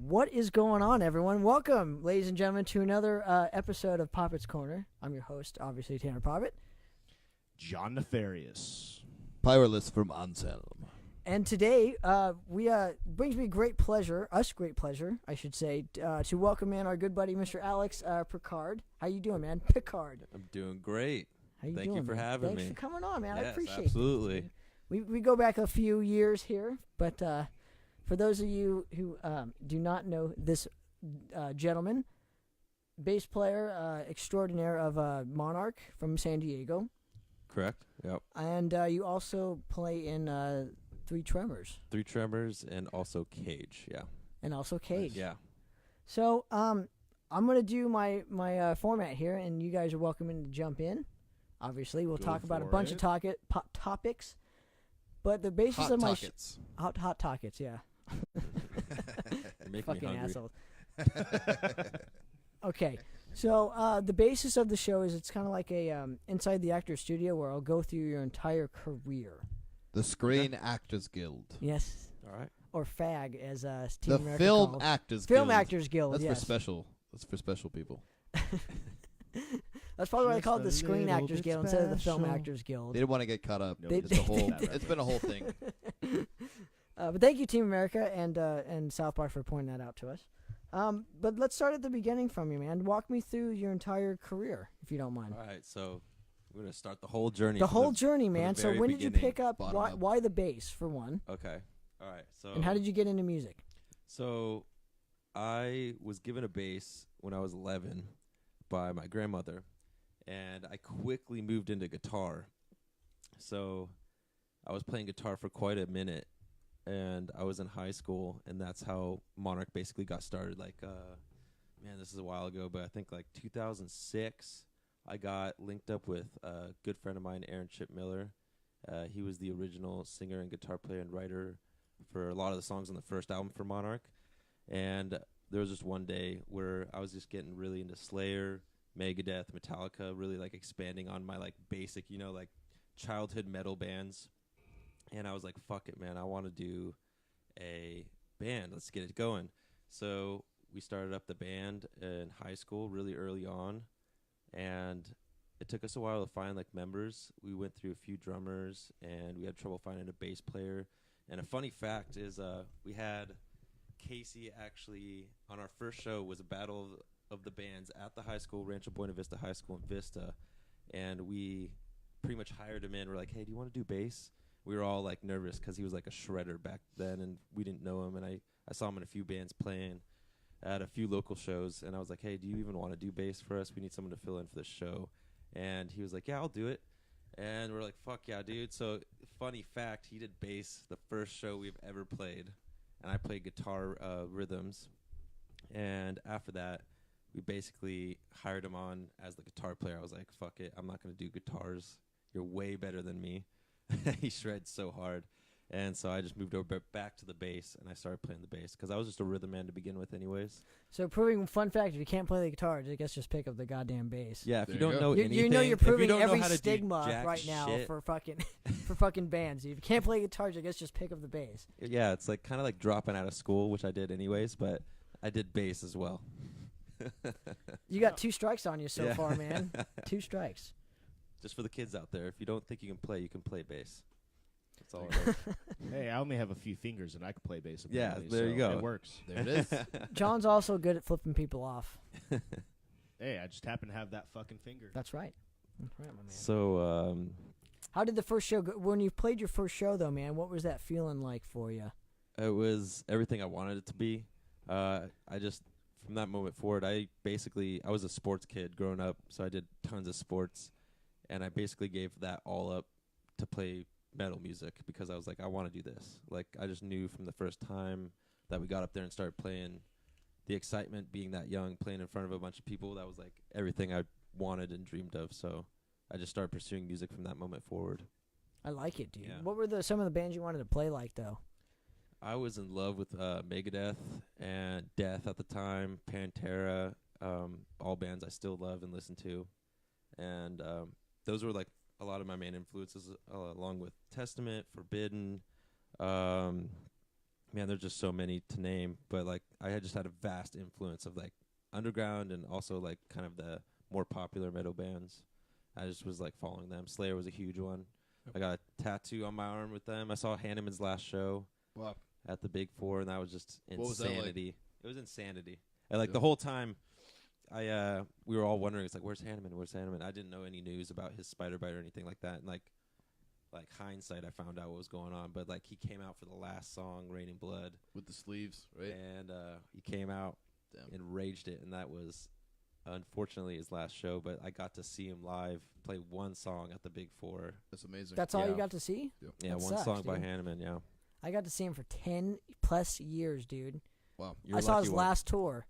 What is going on, everyone? Welcome, ladies and gentlemen, to another episode of Poppitt's Corner. I'm your host, obviously, Tanner Poppitt. John Nefarious. Powerless from Anselm. And today, we brings me great pleasure, I should say, to welcome in our good buddy, Mr. Alex Pickard. How you doing, man? Pickard. I'm doing great. How you Thank doing, you for man? having Thanks me. for coming on, man. Yes, I appreciate absolutely. it. We go back a few years here, but for those of you who do not know this gentleman, bass player extraordinaire of Monarch from San Diego. Correct. Yep. And you also play in Three Tremors. Three Tremors and also Cage. Yeah. And also Cage. Yeah. So I'm going to do my format here, and you guys are welcome to jump in. Obviously, we'll Go talk about a for bunch it. of topics. But the basis Hot of my Pockets. hot topics, yeah. You're making Fucking me hungry. assholes. Okay, so the basis of the show is it's kind of like a inside the actor's studio where I'll go through your entire career. The Screen Actors Guild. Yes, All right. or FAG as Team The America Film called. Actors Film Guild. Actors Guild. That's yes. for special. That's for special people. That's probably why they Just call it a the Screen little Actors bit Guild instead of the Film special. Actors Guild. They didn't want to get caught up. No, They- It's a they- whole. That right. It's been a whole thing. But thank you, Team America and South Park for pointing that out to us. But let's start at the beginning from you, man. Walk me through your entire career, if you don't mind. All right. So we're gonna start the whole journey. The from whole journey, from the man. So very when did you beginning, pick up? bottom up. Why the bass, for one? Okay. All right. So. And how did you get into music? So, I was given a bass when I was 11 by my grandmother, and I quickly moved into guitar. So, I was playing guitar for quite a minute, and I was in high school, and that's how Monarch basically got started. Like, man, this is a while ago, but I think like 2006, I got linked up with a good friend of mine, Aaron Chip Miller. He was the original singer and guitar player and writer for a lot of the songs on the first album for Monarch. And there was just one day where I was just getting really into Slayer, Megadeth, Metallica, really like expanding on my like basic, like childhood metal bands. And I was like, fuck it, man, I want to do a band. Let's get it going. So we started up the band in high school really early on. And it took us a while to find like members. We went through a few drummers and we had trouble finding a bass player. And a funny fact is we had Casey actually on our first show was a battle of the bands at the high school, Rancho Buena Vista High School in Vista. And we pretty much hired him in. We're like, hey, do you want to do bass? We were all like nervous because he was like a shredder back then and we didn't know him. And I saw him in a few bands playing at a few local shows. And I was like, hey, do you even want to do bass for us? We need someone to fill in for this show. And he was like, yeah, I'll do it. And we're like, fuck yeah, dude. So, funny fact, he did bass the first show we've ever played. And I played guitar rhythms. And after that, we basically hired him on as the guitar player. I was like, fuck it, I'm not going to do guitars. You're way better than me. He shreds so hard. And so I just moved over back to the bass, and I started playing the bass because I was just a rhythm man to begin with anyways. So proving fun fact: if you can't play the guitar, I guess just pick up the goddamn bass. Yeah, if There you you don't go. know You, anything, you know you're if you proving don't know every how to do stigma jack right now shit. for fucking bands. If you can't play guitars, I guess just pick up the bass. Yeah, it's like kind of like dropping out of school, which I did anyways, but I did bass as well. You got 2 strikes on you so Yeah. far, man. 2 strikes. Just for the kids out there, if you don't think you can play bass. That's all it is. Hey, I only have a few fingers and I can play bass. Yeah, apparently, there so you go. It works. There it is. John's also good at flipping people off. Hey, I just happen to have that fucking finger. That's right. That's right, my man. So, How did the first show go? When you played your first show, though, man, what was that feeling like for you? it was everything I wanted it to be. I just, from that moment forward, I was a sports kid growing up, so I did tons of sports, and I basically gave that all up to play metal music because I was like, I want to do this. Like, I just knew from the first time that we got up there and started playing, the excitement being that young, playing in front of a bunch of people, that was like everything I wanted and dreamed of. So I just started pursuing music from that moment forward. I like it, dude. Yeah. What were some of the bands you wanted to play like, though? I was in love with Megadeth and Death at the time, Pantera, all bands I still love and listen to. And those were like a lot of my main influences, along with Testament, Forbidden, man, there's just so many to name. But like, I had just had a vast influence of like underground and also like kind of the more popular metal bands. I just was like following them. Slayer was a huge one. I got a tattoo on my arm with them. I saw Hanneman's last show at the Big Four, and that was just insanity. What was that like? It was insanity. And like the whole time, we were all wondering, it's like, where's Hanneman? Where's Hanneman? I didn't know any news about his spider bite or anything like that. And like hindsight, I found out what was going on. But like he came out for the last song, Raining Blood, with the sleeves, right? and he came out and raged it, and that was unfortunately his last show. But I got to see him live play one song at the Big Four. That's amazing. That's all you got to see? Yeah, That one sucks, song by dude. Hanneman. Yeah. I got to see him for 10+ years, dude. Wow. You're I a saw lucky his one. last tour,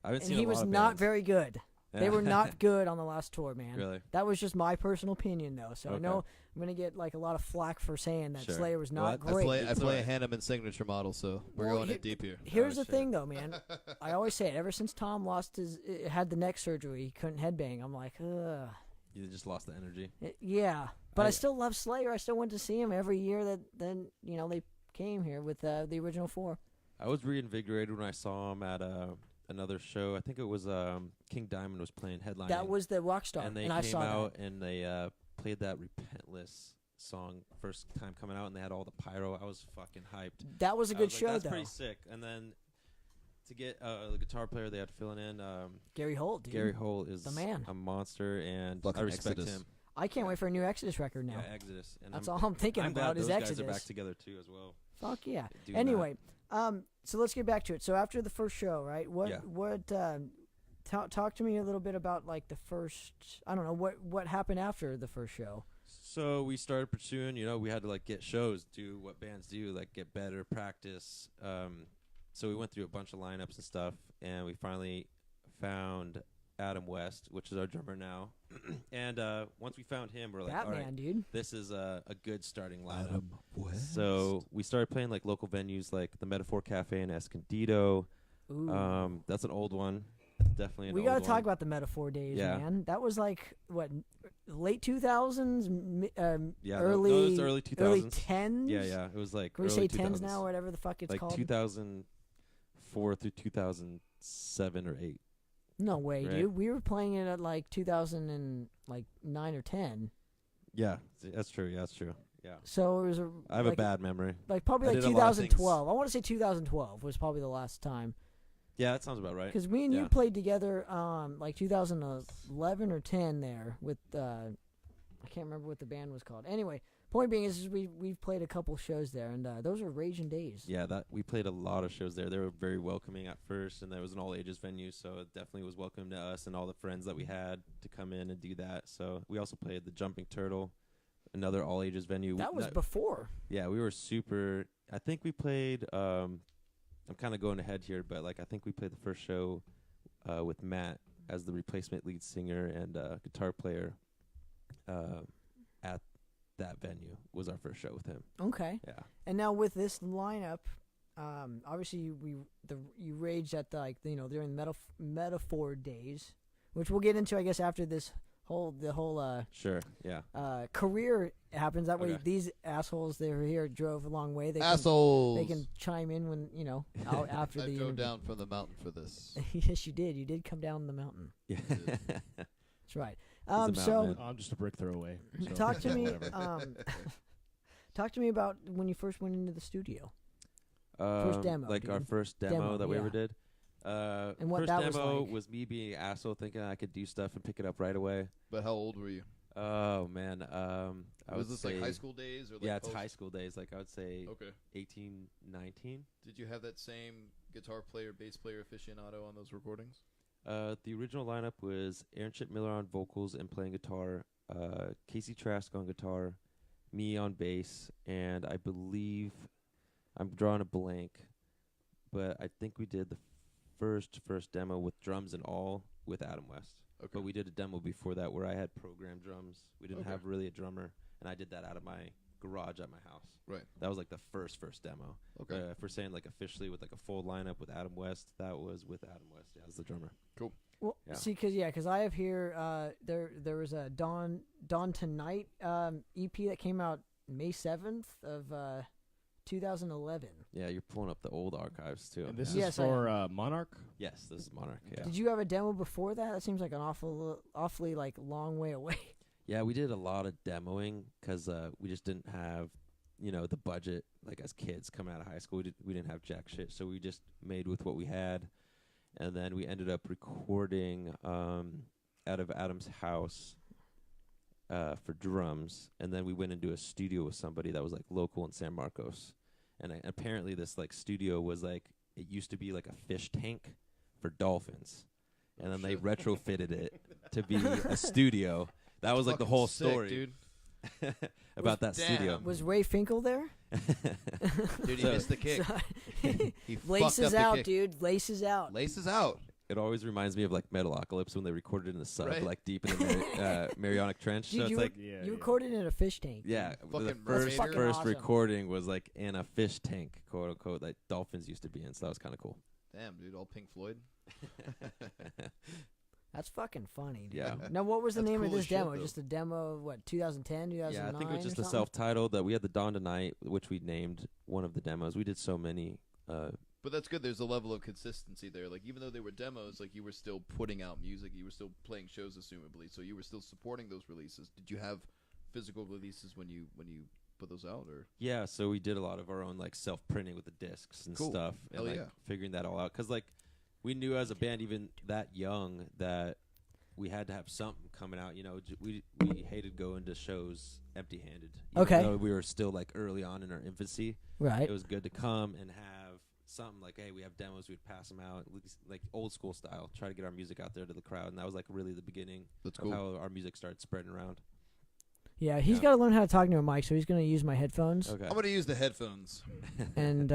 I haven't and seen he a lot was of not bands. very good. They were not good on the last tour, man. Really? That was just my personal opinion, though. So I Okay. know I'm gonna get like a lot of flack for saying that Sure. Slayer was Well, not I I great. play It's a alright. Hanneman signature model, so we're Well, going in deep here. Here's Oh, the shit. thing, though, man. I always say it. Ever since Tom had the neck surgery, he couldn't headbang. I'm like, ugh. You just lost the energy. Yeah, but I I- still love Slayer. I still went to see him every year that then they came here with the original four. I was reinvigorated when I saw him at another show. I think it was King Diamond was playing headlining. That was the Rockstar, and they I came saw out and they played that Repentless song first time coming out, and they had all the pyro. I was fucking hyped. that. That was a I good was like, show, that's though. pretty sick. And then to get the guitar player they had filling in, Gary Holt, dude. Gary Holt is The man. a monster, and Fucking I respect Exodus. him. I can't wait for a new Exodus record now. Yeah, Exodus. And That's all I'm thinking I'm about glad is those Exodus. guys are back together too as well. Fuck yeah. doing Anyway, so let's get back to it. So after the first show, right? Yeah. Talk to me a little bit about like the first. I don't know what happened after the first show. So we started pursuing, we had to like get shows, do what bands do, like get better, practice. So we went through a bunch of lineups and stuff, and we finally found Adam West, which is our drummer now. And once we found him, we're like, all Batman, right, dude. this is a good starting lineup. So we started playing like local venues like the Metaphor Cafe in Escondido. Ooh. That's an old one. Definitely an We old got to one. talk about the Metaphor days, Yeah. man. That was like what, late 2000s, Yeah, early no, it was the early 2000s. early 10s. Yeah. It was like Can we early say 10s 2000s. now, whatever the fuck it's Like called? 2004 through 2007 or 8. No way, Right. dude. We were playing it at like 2009 or 10. Yeah, that's true. Yeah, that's true. Yeah. So it was I have a bad memory. like probably I like did a lot of things. 2012. I want to say 2012 was probably the last time. Yeah, that sounds about right. Because me and you Yeah. played together, like 2011 or 10 there with, I can't remember what the band was called. Anyway, point being is we've played a couple shows there, and those are raging days. Yeah, that we played a lot of shows there. They were very welcoming at first, and there was an all ages venue, so it definitely was welcome to us and all the friends that we had to come in and do that. So we also played the Jumping Turtle, another all ages venue. That was before. Yeah, we were super. I think we played. I'm kind of going ahead here, but like I think we played the first show with Matt as the replacement lead singer and guitar player at that venue. Was our first show with him. Okay. Yeah. And now with this lineup, obviously you raged at during the Metaphor days, which we'll get into, I guess, after the whole Sure. Yeah. career happens. That way, Okay. these assholes that are here drove a long way. Assholes. They can chime in when out after I the drove interview. down from the mountain for this. Yes, you did. You did come down the mountain. Yeah. That's right. a mountain So man. I'm just a brick throw away. So talk to me. whatever. Talk to me about when you first went into the studio. First demo, like our dude. first demo that we ever yeah. did. And what first that was demo like. was me being an asshole, thinking I could do stuff and pick it up right away. But how old were you? Oh man, I Was would this say, like high school days or like yeah, it's post? high school days. Like I would say Okay. 18, 19. Did you have that same guitar player, bass player aficionado on those recordings? The original lineup was Aaron Chip Miller on vocals and playing guitar, Casey Trask on guitar, me on bass, and I believe I'm drawing a blank, but I think we did the first demo with drums and all with Adam West. Okay. But we did a demo before that where I had programmed drums. We didn't Okay. have really a drummer, and I did that out of my garage at my house. Right. That was like the first demo. Okay. If we're saying like officially with like a full lineup with Adam West, that was with Adam West. Yeah, as the drummer. Well, Yeah. see, because I have here there was a Dawn Tonight EP that came out May 7th of 2011. Yeah, you're pulling up the old archives too. And this Yes, is I for Monarch. Yes, this is Monarch. Yeah. Did you have a demo before that? That seems like an awfully like long way away. Yeah, we did a lot of demoing because we just didn't have, the budget. Like as kids coming out of high school, we didn't have jack shit, so we just made with what we had, and then we ended up recording out of Adam's house for drums, and then we went into a studio with somebody that was like local in San Marcos, and apparently this like studio was like it used to be like a fish tank for dolphins, and then they retrofitted it to be a studio. That was like the whole Sick, story, dude. about that Damn. studio. Was Ray Finkel there? Dude, he So- missed the kick. He Laces fucked up the out, kick. dude. Laces out. Laces out. It always reminds me of like Metalocalypse when they recorded in the sub, Right. like deep in the Marianic Trench. Dude, So it's you like, Yeah, You recorded in a fish tank. yeah, Fucking the Mermaid. first That's fucking awesome. recording was like in a fish tank, quote unquote, that dolphins used to be in. So that was kind of cool. Damn, dude, all Pink Floyd. That's fucking funny, dude. Yeah. Now, what was the That's name of cool this as shit, demo? though. Just a demo of what, 2010, 2009? Yeah, I think it was just or a something? self-titled that we had the Dawn Tonight, which we named one of the demos. We did so many. But that's good. There's a level of consistency there. Like, even though they were demos, like, you were still putting out music. You were still playing shows, assumably. So you were still supporting those releases. Did you have physical releases when you put those out, or? Yeah, so we did a lot of our own like self-printing with the discs and Cool. stuff, and Hell like yeah. figuring that all out. Because like we knew as a band, even that young, that we had to have something coming out. We hated going to shows empty-handed. Even Okay. though we were still like early on in our infancy. Right. It was good to come and have something like, hey, we have demos. We'd pass them out, like old school style. Try to get our music out there to the crowd, and that was like really the beginning That's of cool. how our music started spreading around. Yeah, he's Yeah. got to learn how to talk into a mic, so he's going to use my headphones. Okay. I'm going to use the headphones. And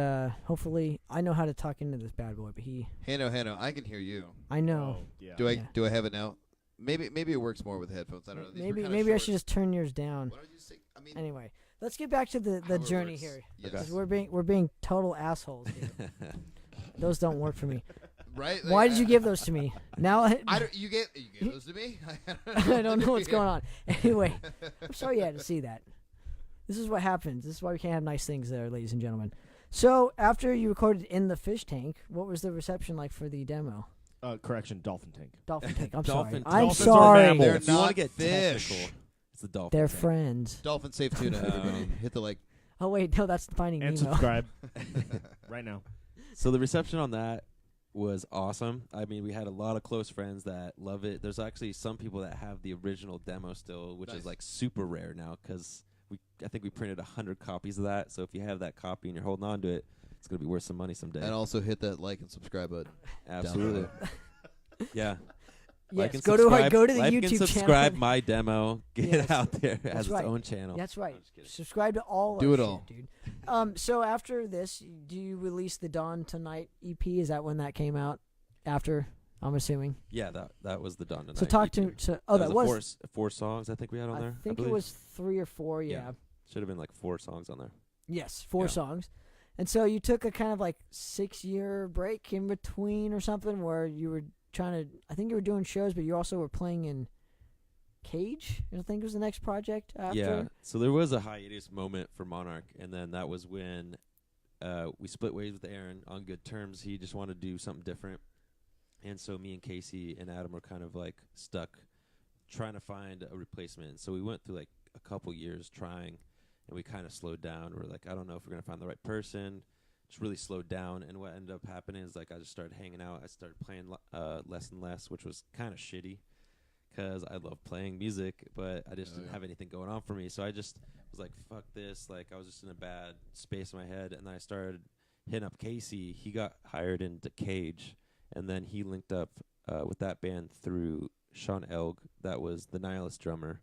hopefully, I know how to talk into this bad boy, but Hanno, I can hear you. I know. Oh, yeah. Do I Yeah. do I have it now? Maybe it works more with headphones. I don't know. These were Maybe kinda maybe I short. should just turn yours down. Why don't you say? I mean, Anyway, let's get back to the however it journey works. here. Yes. Okay. 'Cause we're being total assholes here. Those don't work for me. Right? Why Like, did you give those to me? Now I don't. You gave those to me. I don't know what's going on. Anyway, I'm sorry you had to see that. This is what happens. This is why we can't have nice things there, ladies and gentlemen. So after you recorded in the fish tank, what was the reception like for the demo? Correction, dolphin tank. Dolphin tank. I'm Dolphin sorry. tank. I'm Dolphins are sorry. mammals. They're If you want not to get fish. technical, it's the dolphin. They're tank. friends. Dolphin safe tuna. Everybody, hit the like. Oh wait, no, that's Finding And Nemo. subscribe right now. So the reception on that was awesome. I mean, we had a lot of close friends that love it. There's actually some people that have the original demo still, which Nice. is like super rare now because I think we printed 100 copies of that. So if you have that copy and you're holding on to it, it's gonna be worth some money someday. And also hit that like and subscribe button. Absolutely. Yeah. Like Yes, and go to subscribe- the like YouTube and subscribe channel. my demo. Get Yes. it out there That's as right. its own channel. That's right. I'm just kidding. Subscribe to all. Do our it shit, all. dude. So after this, do you release the Dawn Tonight EP? Is that when that came out? After, I'm assuming. Yeah, that was the Dawn Tonight. So talk EP. to. Oh, that was. four songs I think we had on I there. think it believe. was 3 or 4. Yeah. Yeah. Should have been like 4 songs on there. Yes, 4 Yeah. songs. And so you took a kind of like 6-year break in between or something where you were trying to. I think you were doing shows, but you also were playing in Cage. I think was the next project after. Yeah. So there was a hiatus moment for Monarch, and then that was when we split ways with Aaron on good terms. He just wanted to do something different, and so me and Casey and Adam were kind of like stuck trying to find a replacement. So we went through like a couple years trying, and we kind of slowed down. We're like, I don't know if we're gonna find the right person. Just really slowed down, and what ended up happening is like I just started hanging out. I started playing less and less, which was kind of shitty. Because I love playing music, but I just didn't have anything going on for me. So I just was like, fuck this. Like, I was just in a bad space in my head. And then I started hitting up Casey. He got hired into Cage. And then he linked up with that band through Sean Elg. That was the Nihilist drummer.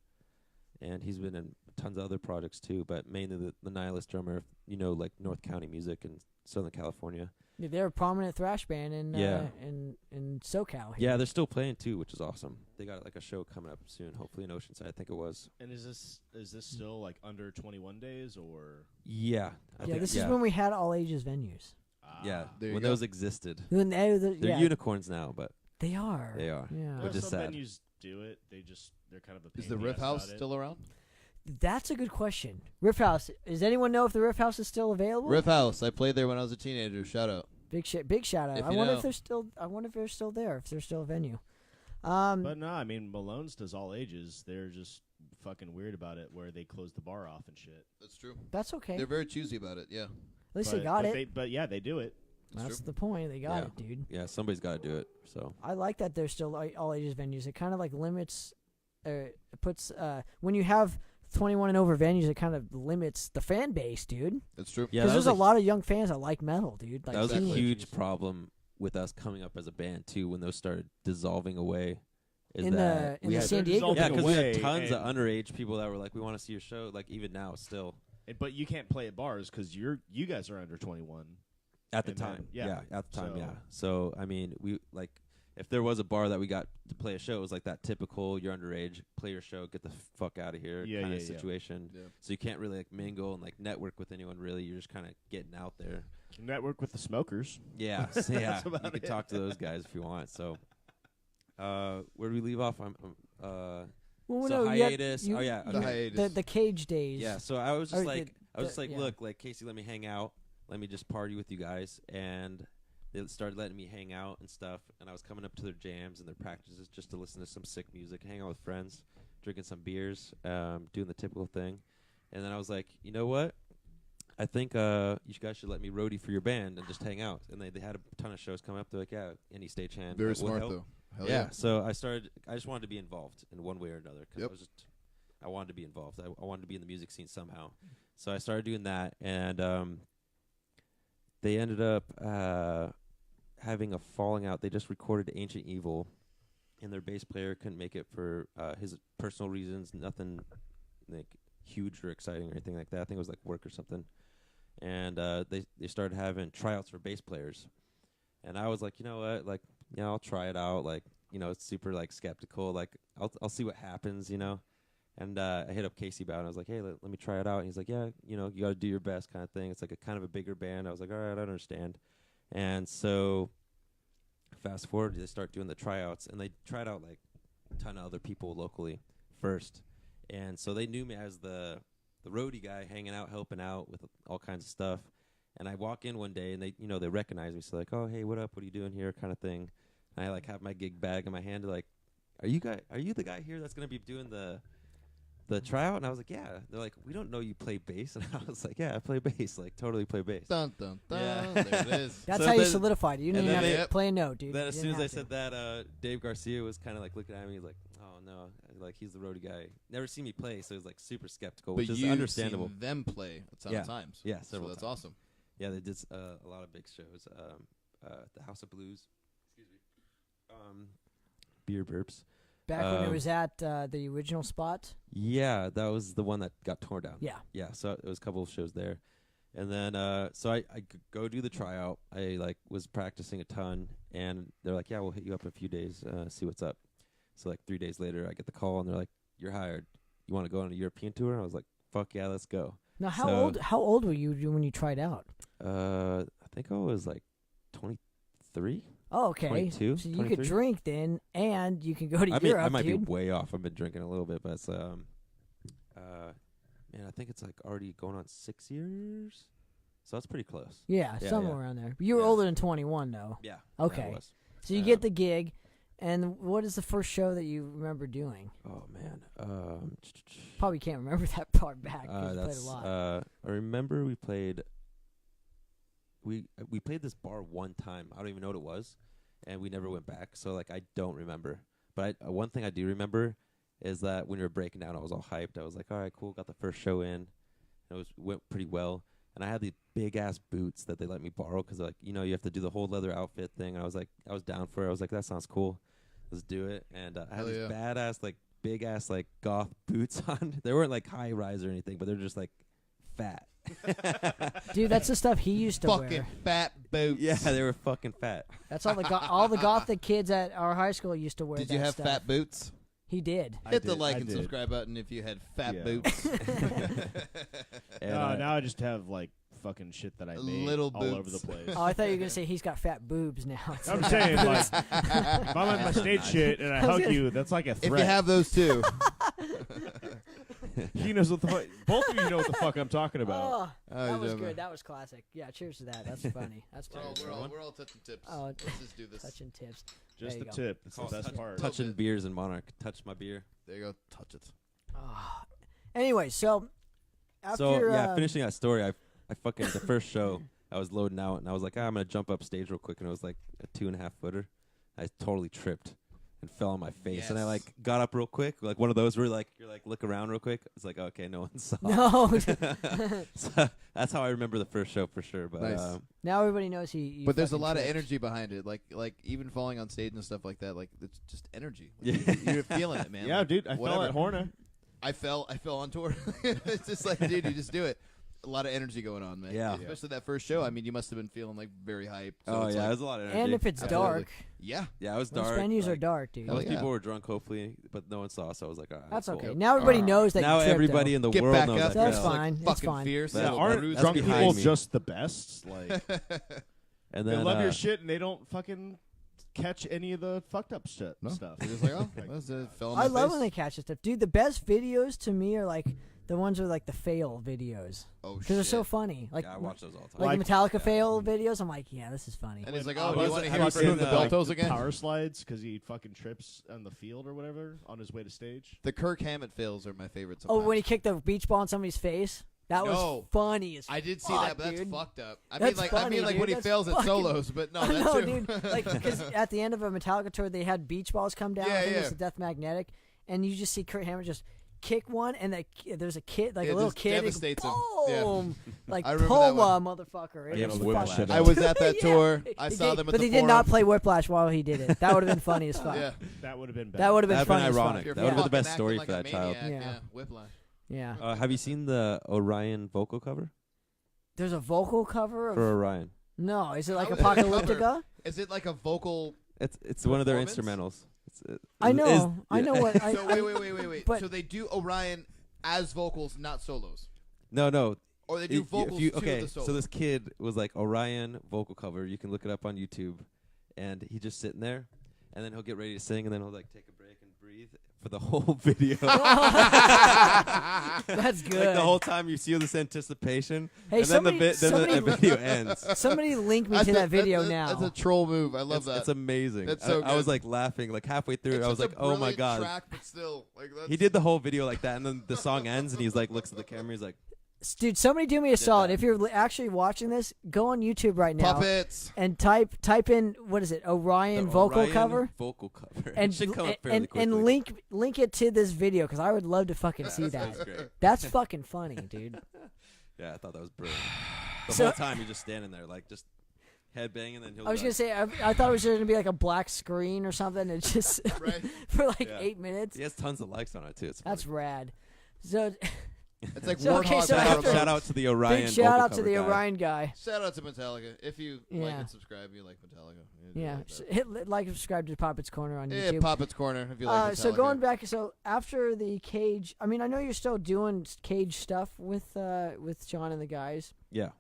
And he's been in tons of other projects, too. But mainly the Nihilist drummer, like North County music in Southern California. Yeah, they're a prominent thrash band in Yeah. in SoCal. Here. Yeah, they're still playing, too, which is awesome. They got like a show coming up soon, hopefully in Oceanside, I think it was. And is this still like under 21 days or? Yeah. I think, This is when we had all ages venues. Yeah, There you when go. those existed. When They're yeah, unicorns now, but they are. they are. Yeah. Which is some sad. venues do it. They're kind of a pain Is the in Riff ass House about it. still around? That's a good question. Riff House. Does anyone know if the Riff House is still available? Riff House. I played there when I was a teenager. Shout out. Big shout out. If I you wonder know. if they're still. I wonder if they're still there. If they're still a venue. But no, I mean Malone's does all ages. They're just fucking weird about it, where they close the bar off and shit. That's true. That's okay. They're very choosy about it. Yeah. At least they got it. But yeah, they do it. That's the point. They got Yeah. it, dude. Yeah, somebody's got to do it. So I like that they're still all ages venues. It kind of like limits, it puts when you have 21 and over venues, it kind of limits the fan base, dude. That's true. yeah, Because that was there's a lot of young fans that like metal, dude. Like that was a Exactly. huge problem with us coming up as a band too when those started dissolving away. Is in that the we had, San Diego. yeah, dissolving because we had away, tons of and- underage people that were like, we want to see your show. Like even now, still But you can't play at bars because you guys are under 21. at the And time, then- yeah, yeah. at the time, So- yeah. So I mean, we like if there was a bar that we got to play a show, it was like that typical you're underage, play your show, get the fuck out of here Yeah, kind yeah, of yeah. situation. Yeah. So you can't really like mingle and like network with anyone really. You're just kind of getting out there. Network with the smokers. Yeah, so yeah. You about can it. talk to those guys if you want. So, where do we leave off? Well, So no, you had- hiatus. you- Oh, yeah, you- The hiatus. the cage days. yeah. So I was just Or like, yeah. look, like Casey, let me hang out. Let me just party with you guys. And they started letting me hang out and stuff. And I was coming up to their jams and their practices just to listen to some sick music, hang out with friends, drinking some beers, doing the typical thing. And then I was like, you know what? I think you guys should let me roadie for your band and just hang out. And they had a ton of shows coming up. They're like, yeah, any stagehand. Very would smart help. though. Hell Yeah. So I just wanted to be involved in one way or another because Yep. I wanted to be involved. I wanted to be in the music scene somehow. So I started doing that, and they ended up having a falling out. They just recorded Ancient Evil, and their bass player couldn't make it for his personal reasons. Nothing like huge or exciting or anything like that. I think it was like work or something. And they started having tryouts for bass players. And I was like, you know what, like, yeah, I'll try it out. Like, you know, it's super like skeptical. Like, I'll see what happens, you know. And I hit up Casey about it. I was like, hey, let me try it out. And he's like, yeah, you know, you got to do your best kind of thing. It's like a kind of a bigger band. I was like, all right, I understand. And so fast forward, they start doing the tryouts, and they tried out like a ton of other people locally first. And so they knew me as the roadie guy, hanging out, helping out with all kinds of stuff. And I walk in one day, and they recognize me. So like, oh, hey, what up? What are you doing here? Kind of thing. And I like have my gig bag in my hand. They're like, are you the guy here that's gonna be doing the tryout? And I was like, yeah. They're like, we don't know you play bass. And I was like, yeah, I play bass. Like totally play bass. Dun dun dun. Yeah. There it is. That's So how you then- solidified it. You didn't and even then have to they- play a note, dude. Then You as didn't soon as I have said that, Dave Garcia was kind of like looking at me. He's like, oh no, like he's the roadie guy. Never seen me play, so he's like super skeptical, But which is you've understandable. seen them play a ton Yeah. of times. Yeah, So several that's times. awesome. Yeah, they did a lot of big shows. The House of Blues. Excuse me. Beer burps. Back when it was at the original spot. Yeah, that was the one that got torn down. Yeah. Yeah, so it was a couple of shows there. And then so I go do the tryout. I like was practicing a ton, and they're like, yeah, we'll hit you up in a few days, see what's up. So like 3 days later, I get the call, and they're like, you're hired. You want to go on a European tour? And I was like, fuck yeah, let's go. Now, So- how old were you when you tried out? I think I was like 23. Oh, okay. 22, So you 23? could drink then, and you can go to I mean, Europe, I might dude. be way off. I've been drinking a little bit, but it's, man, I think it's like already going on 6 years. So that's pretty close. Yeah, Yeah, somewhere yeah. around there. You were Yeah. older than 21, though. Yeah. Okay. I was. So you get the gig, and what is the first show that you remember doing? Oh man. Probably can't remember that part back 'cause you played a That's lot. I remember we played this bar one time. I don't even know what it was, and we never went back. So like I don't remember. But one thing I do remember is that when we were breaking down, I was all hyped. I was like, all right, cool, got the first show in. It went pretty well. And I had these big ass boots that they let me borrow because like, you know, you have to do the whole leather outfit thing. And I was like, I was down for it. I was like, that sounds cool. Let's do it. And I had Hell these yeah. badass, like big ass, like goth boots on. They weren't like high rise or anything, but they're just like fat. Dude, that's the stuff he used to Fucking wear. fat boots. Yeah, they were fucking fat. That's all all the gothic kids at our high school used to wear. Did that you have stuff. fat boots? He did. Hit the like and subscribe button if you had fat Yeah. boots. And, Now I just have like fucking shit that I made Little all over boots. the place. Oh, I thought you were gonna say he's got fat boobs now. I'm saying, like, if I'm in my stage shit and I hug you, that's like a If threat. you have those too. He knows what the fuck. Both of you know what the fuck I'm talking about. Oh, that you was never- good. That was classic. Yeah, cheers to that. That's funny. That's We're all touching tips. Oh, Let's just do this. touching tips. Just There the you go. tip. That's the Call it best part. Touching bit. beers in Monarch. Touch my beer. There you go. Touch it. Oh. Anyway, so after So yeah, finishing that story, I fucking the first show I was loading out and I was like, I'm gonna jump up stage real quick, and it was like a 2.5 footer. I totally tripped and fell on my face, and I Yes. like got up real quick, like one of those where like you're like look around real quick. It's like okay, no one saw. no, So that's how I remember the first show for sure. But Nice. now everybody knows he. But there's a fucking lot of tripped. energy behind it. Like even falling on stage and stuff like that. Like it's just energy. Yeah. You're feeling it, man. Yeah, Like, dude. I fell whatever. at Horna. I fell on tour. It's just like, dude, you just do it. A lot of energy going on, man. Yeah. Especially that first show. I mean, you must have been feeling like very hyped. So Oh it's yeah, like, it was a lot of energy. And if it's Absolutely. dark, yeah. yeah, it was most dark. venues are like, dark, dude. Hell Most yeah. people were drunk, hopefully, but no one saw. So I was like, all right, That's cool. okay. Now everybody knows that Now you tripped, everybody though. in the Get world back knows up. that. That's yeah. Like fine. It's fucking fine. fierce. Yeah, little Aren't bruise, that's drunk behind people me. just the best? Like And they then love your shit and they don't fucking catch any of the fucked up shit No. stuff. You're just like, oh, that's fell on my I love face. when they catch this stuff, dude. The best videos to me are like the ones with like the fail videos Oh because shit. they're so funny. Like Yeah, I watch those all the time. like Like- the Metallica fail videos. I'm like, yeah, this is funny. And he's like, When oh, do you Ozzy want to hear have me you doing seen the the, Beltos again? Power slides because he fucking trips on the field or whatever on his way to stage. The Kirk Hammett fails are my favorite. Oh, Sometimes. when he kicked the beach ball in somebody's face, that was No. funny as I did see fuck, that, but that's dude. fucked up. I That's mean, funny, like dude. when he That's fails at fucking- solos, but no, I that know, too. dude. Like, because at the end of a Metallica tour, they had beach balls come down. Yeah, I think it's yeah. the Death Magnetic, and you just see Kurt Hammett just kick one, and there's a kid, like It a little just kid, and devastates him. Yeah. boom, like I remember that Poma, motherfucker. Yeah, It was Whiplash. fucking- I I was at that Yeah. tour. I He saw did- them at but the he did not Forum. play Whiplash while he did it. That would have been funny as fuck. Yeah. That would have been bad. That would have been That'd been funny as fuck. ironic. You're That would've been the fucking best acting story like for a that child. maniac, Yeah. Yeah, Whiplash. Yeah. Have you seen the Orion vocal cover There's a vocal cover of. for Orion? No, is it like How is it a cover? Apocalyptica? Is it like a vocal? It's one of their Performance? instrumentals. I know. Is- I know yeah. what. I, So wait. but- So they do Orion as vocals, not solos, No. or they do vocals to okay, the solo. so this kid was like Orion vocal cover. You can look it up on YouTube, and he just sitting there, and then he'll get ready to sing, and then he'll like take a break and breathe for the whole video. That's good. Like the whole time you see this anticipation, Hey, and then the, somebody- then somebody- the video ends. Somebody link me to that video now. That's a troll move. I love It's, that. it's amazing. That's so I was good. like laughing, like halfway through. It's I was such like, a "Oh my brilliant god!" Track, but still, like that's, He did the whole video like that, and then the song ends, and he's like looks at the camera. He's like, Dude, somebody do me a solid. that. If you're actually watching this, go on YouTube right now puppets. and type in what is it, Orion the vocal Orion cover, Vocal cover. and It should come up fairly quickly. and link it to this video because I would love to fucking see That's that. great. That's fucking funny, dude. Yeah, I thought that was brilliant. The So- whole time you're just standing there, like just head banging, and then he'll. I was be gonna like, say I thought it was gonna be like a black screen or something. And just Right. for like Yeah. 8 minutes. He has tons of likes on it too. It's That's funny. rad. So It's like So, okay, Warthog so Power after- Boat. Shout out to the Orion. big shout vocal out to cover the guy. Orion guy. Shout out to Metallica. If you like Yeah. and subscribe, you like Metallica. Yeah, like that. hit like and subscribe to Poppitt's Corner on Yeah, YouTube. Poppitt's Corner. If you like Metallica. So going back, so after the Cage, I mean, I know you're still doing Cage stuff with John and the guys, Yeah.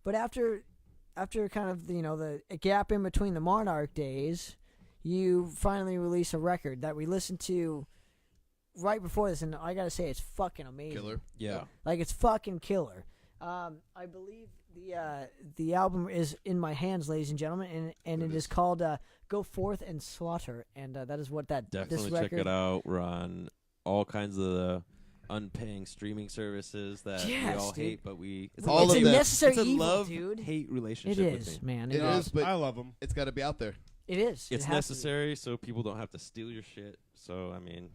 but after kind of the gap in between the Monarch days, you finally release a record that we listened to right before this, and I gotta say it's fucking amazing. Killer. Yeah. Like it's fucking killer. I believe the album is in my hands, ladies and gentlemen, and it is called "Go Forth and Slaughter," and that is what this Definitely record. check it out. We're on all kinds of the unpaying streaming services that we Yes, all dude. hate, but we. It's All it's of a them. necessary it's a evil, love-hate dude. relationship. It with is, me. man. It is, but I love them. it's got to be out there. It is. It's It has to be. necessary so people don't have to steal your shit. So I mean,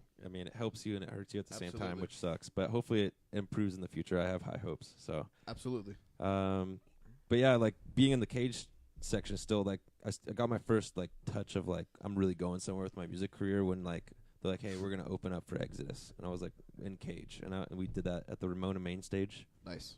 it helps you and it hurts you at the same time, Absolutely. which sucks. But hopefully it improves in the future. I have high hopes. So, Absolutely. but yeah, like being in the Cage section still, like I got my first like touch of like I'm really going somewhere with my music career when like they're like, hey, we're gonna open up for Exodus, and I was like in Cage, and we did that at the Ramona main stage. Nice.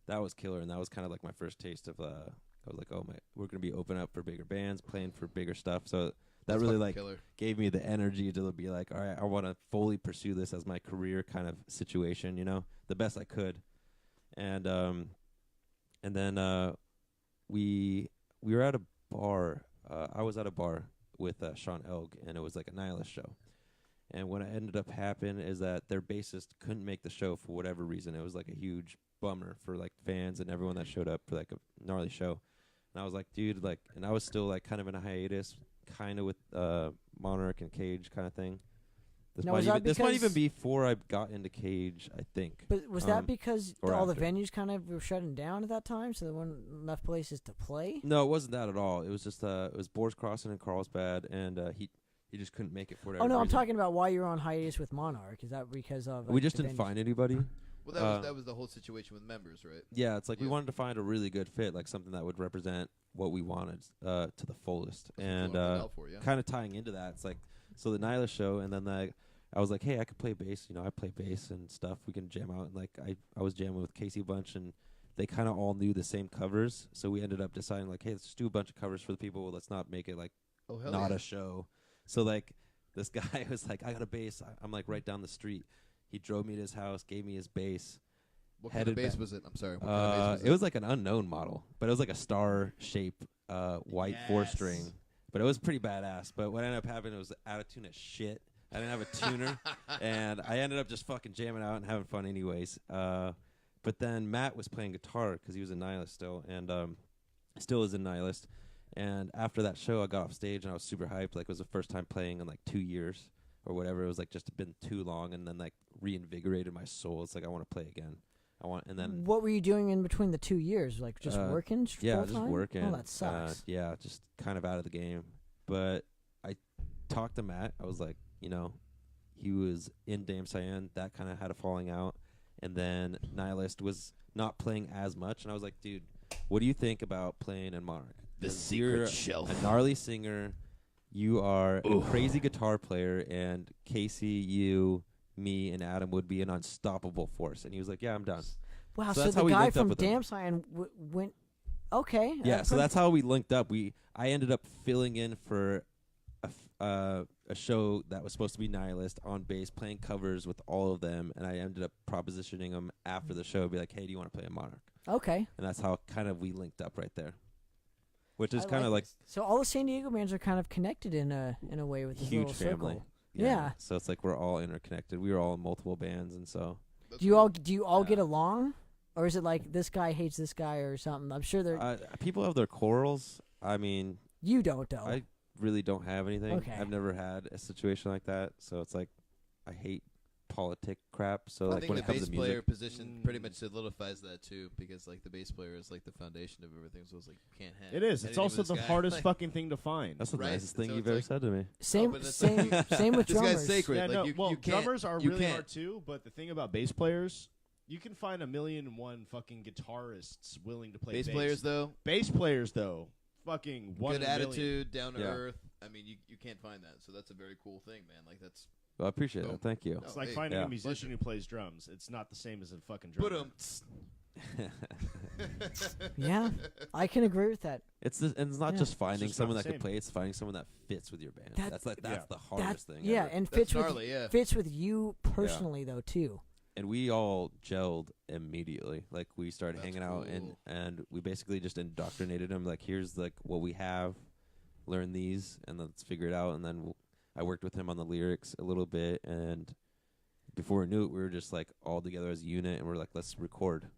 That was killer, and that was kind of like my first taste of. I was like, oh my, we're gonna be open up for bigger bands, playing for bigger stuff. So that That's really fucking like killer. gave me the energy to be like, all right, I want to fully pursue this as my career kind of situation, the best I could. And then we were at a bar. I was at a bar with Sean Elg, and it was like a Nihilist show. And what ended up happening is that their bassist couldn't make the show for whatever reason. It was like a huge bummer for like fans and everyone that showed up for like a gnarly show. And I was like, dude, like, and I was still like kind of in a hiatus, kind of with Monarch and Cage kind of thing. This might even be before I got into Cage, I think. But was that because all the after. venues kind of were shutting down at that time, so there weren't enough places to play? No, it wasn't that at all. It was just it was Boars Crossing and Carlsbad, and he just couldn't make it for whatever Oh no, reason. I'm talking about why you were on hiatus with Monarch. Is that because of? We just didn't find anybody. Well, that was the whole situation with members, right? Yeah, it's like we wanted to find a really good fit, like something that would represent what we wanted to the fullest. And kind of tying into that, it's like, so the Nihilist show, and then I was like, hey, I could play bass. You know, I play bass and stuff. We can jam out. And like I was jamming with Casey a bunch, and they kind of all knew the same covers. So we ended up deciding like, hey, let's just do a bunch of covers for the people. Let's not make it like a show. So like this guy was like, I got a bass. I'm like right down the street. He drove me to his house, gave me his bass. What kind of bass was it? I'm sorry. What kind of bass was it was like an unknown model, but it was like a star shape, white 4-string. But it was pretty badass. But what ended up happening, it was out of tune as shit. I didn't have a tuner, and I ended up just fucking jamming out and having fun anyways. But then Matt was playing guitar because he was a Nihilist still, and still is a Nihilist. And after that show, I got off stage, and I was super hyped. Like, it was the first time playing in, like, 2 years or whatever. It was, like, just been too long, and then, like, reinvigorated my soul. It's like, I want to play again. And then... What were you doing in between the 2 years? Like, just working Yeah, full-time? just working. Oh, that sucks. Yeah, just kind of out of the game. But I talked to Matt. I was like, you know, he was in Damn Cyan. That kind of had a falling out. And then Nihilist was not playing as much. And I was like, dude, what do you think about playing in Monarch? The secret shelf. A gnarly singer. You are a crazy guitar player. And Casey, you, me, and Adam would be an unstoppable force. And he was like, yeah, I'm done. Wow, so so the guy guy from Damn Cyan went... Okay. Yeah, so that's how we linked up. I ended up filling in for a show that was supposed to be Nihilist on bass, playing covers with all of them, and I ended up propositioning them after the show, be like, hey, do you want to play a Monarch? Okay. And that's how kind of we linked up right there, which is kind of like... So all the San Diego bands are kind of connected in a way with this huge little family. circle. Yeah. So it's like we're all interconnected. We were all in multiple bands, and so... Do you all get along? Or is it like this guy hates this guy or something? I'm sure they're... people have their quarrels. I mean... You don't, though. I really don't have anything. Okay. I've never had a situation like that. So it's like, I hate politic crap. So I like think when the it comes bass to player music... position pretty much solidifies that, too, because like the bass player is like the foundation of everything. So it's like, you can't have It is. It's anything also with the this guy. hardest Like, fucking thing to find. That's the Right? nicest thing So you've it's ever like- said to me. Same but that's same with This drummers. guy's sacred. Yeah, Like, no, you well, can't- drummers are you really can't. hard too, but the thing about bass players, you can find 1,000,001 fucking guitarists willing to play bass. Bass players, though, Bass players, though, fucking one good in a million. attitude, down to Yeah. earth. I mean, you can't find that. So that's a very cool thing, man. Like, that's... Well, I appreciate Boom. that. Thank you. It's Oh, like hey, finding yeah. a musician who plays drums. It's not the same as a fucking drummer. Yeah, I can agree with that. And it's not Yeah. just finding just not someone the that can same. play. It's finding someone that fits with your band. That's- That's Yeah. the hardest thing. Yeah, ever. and That's fits gnarly, with yeah. fits with you personally though too. And we all gelled immediately. Like we started That's hanging out, cool. and we basically just indoctrinated them. Like, here's like what we have, learn these, and let's figure it out. And then I worked with him on the lyrics a little bit, and before we knew it, we were just like all together as a unit, and we're like, let's record.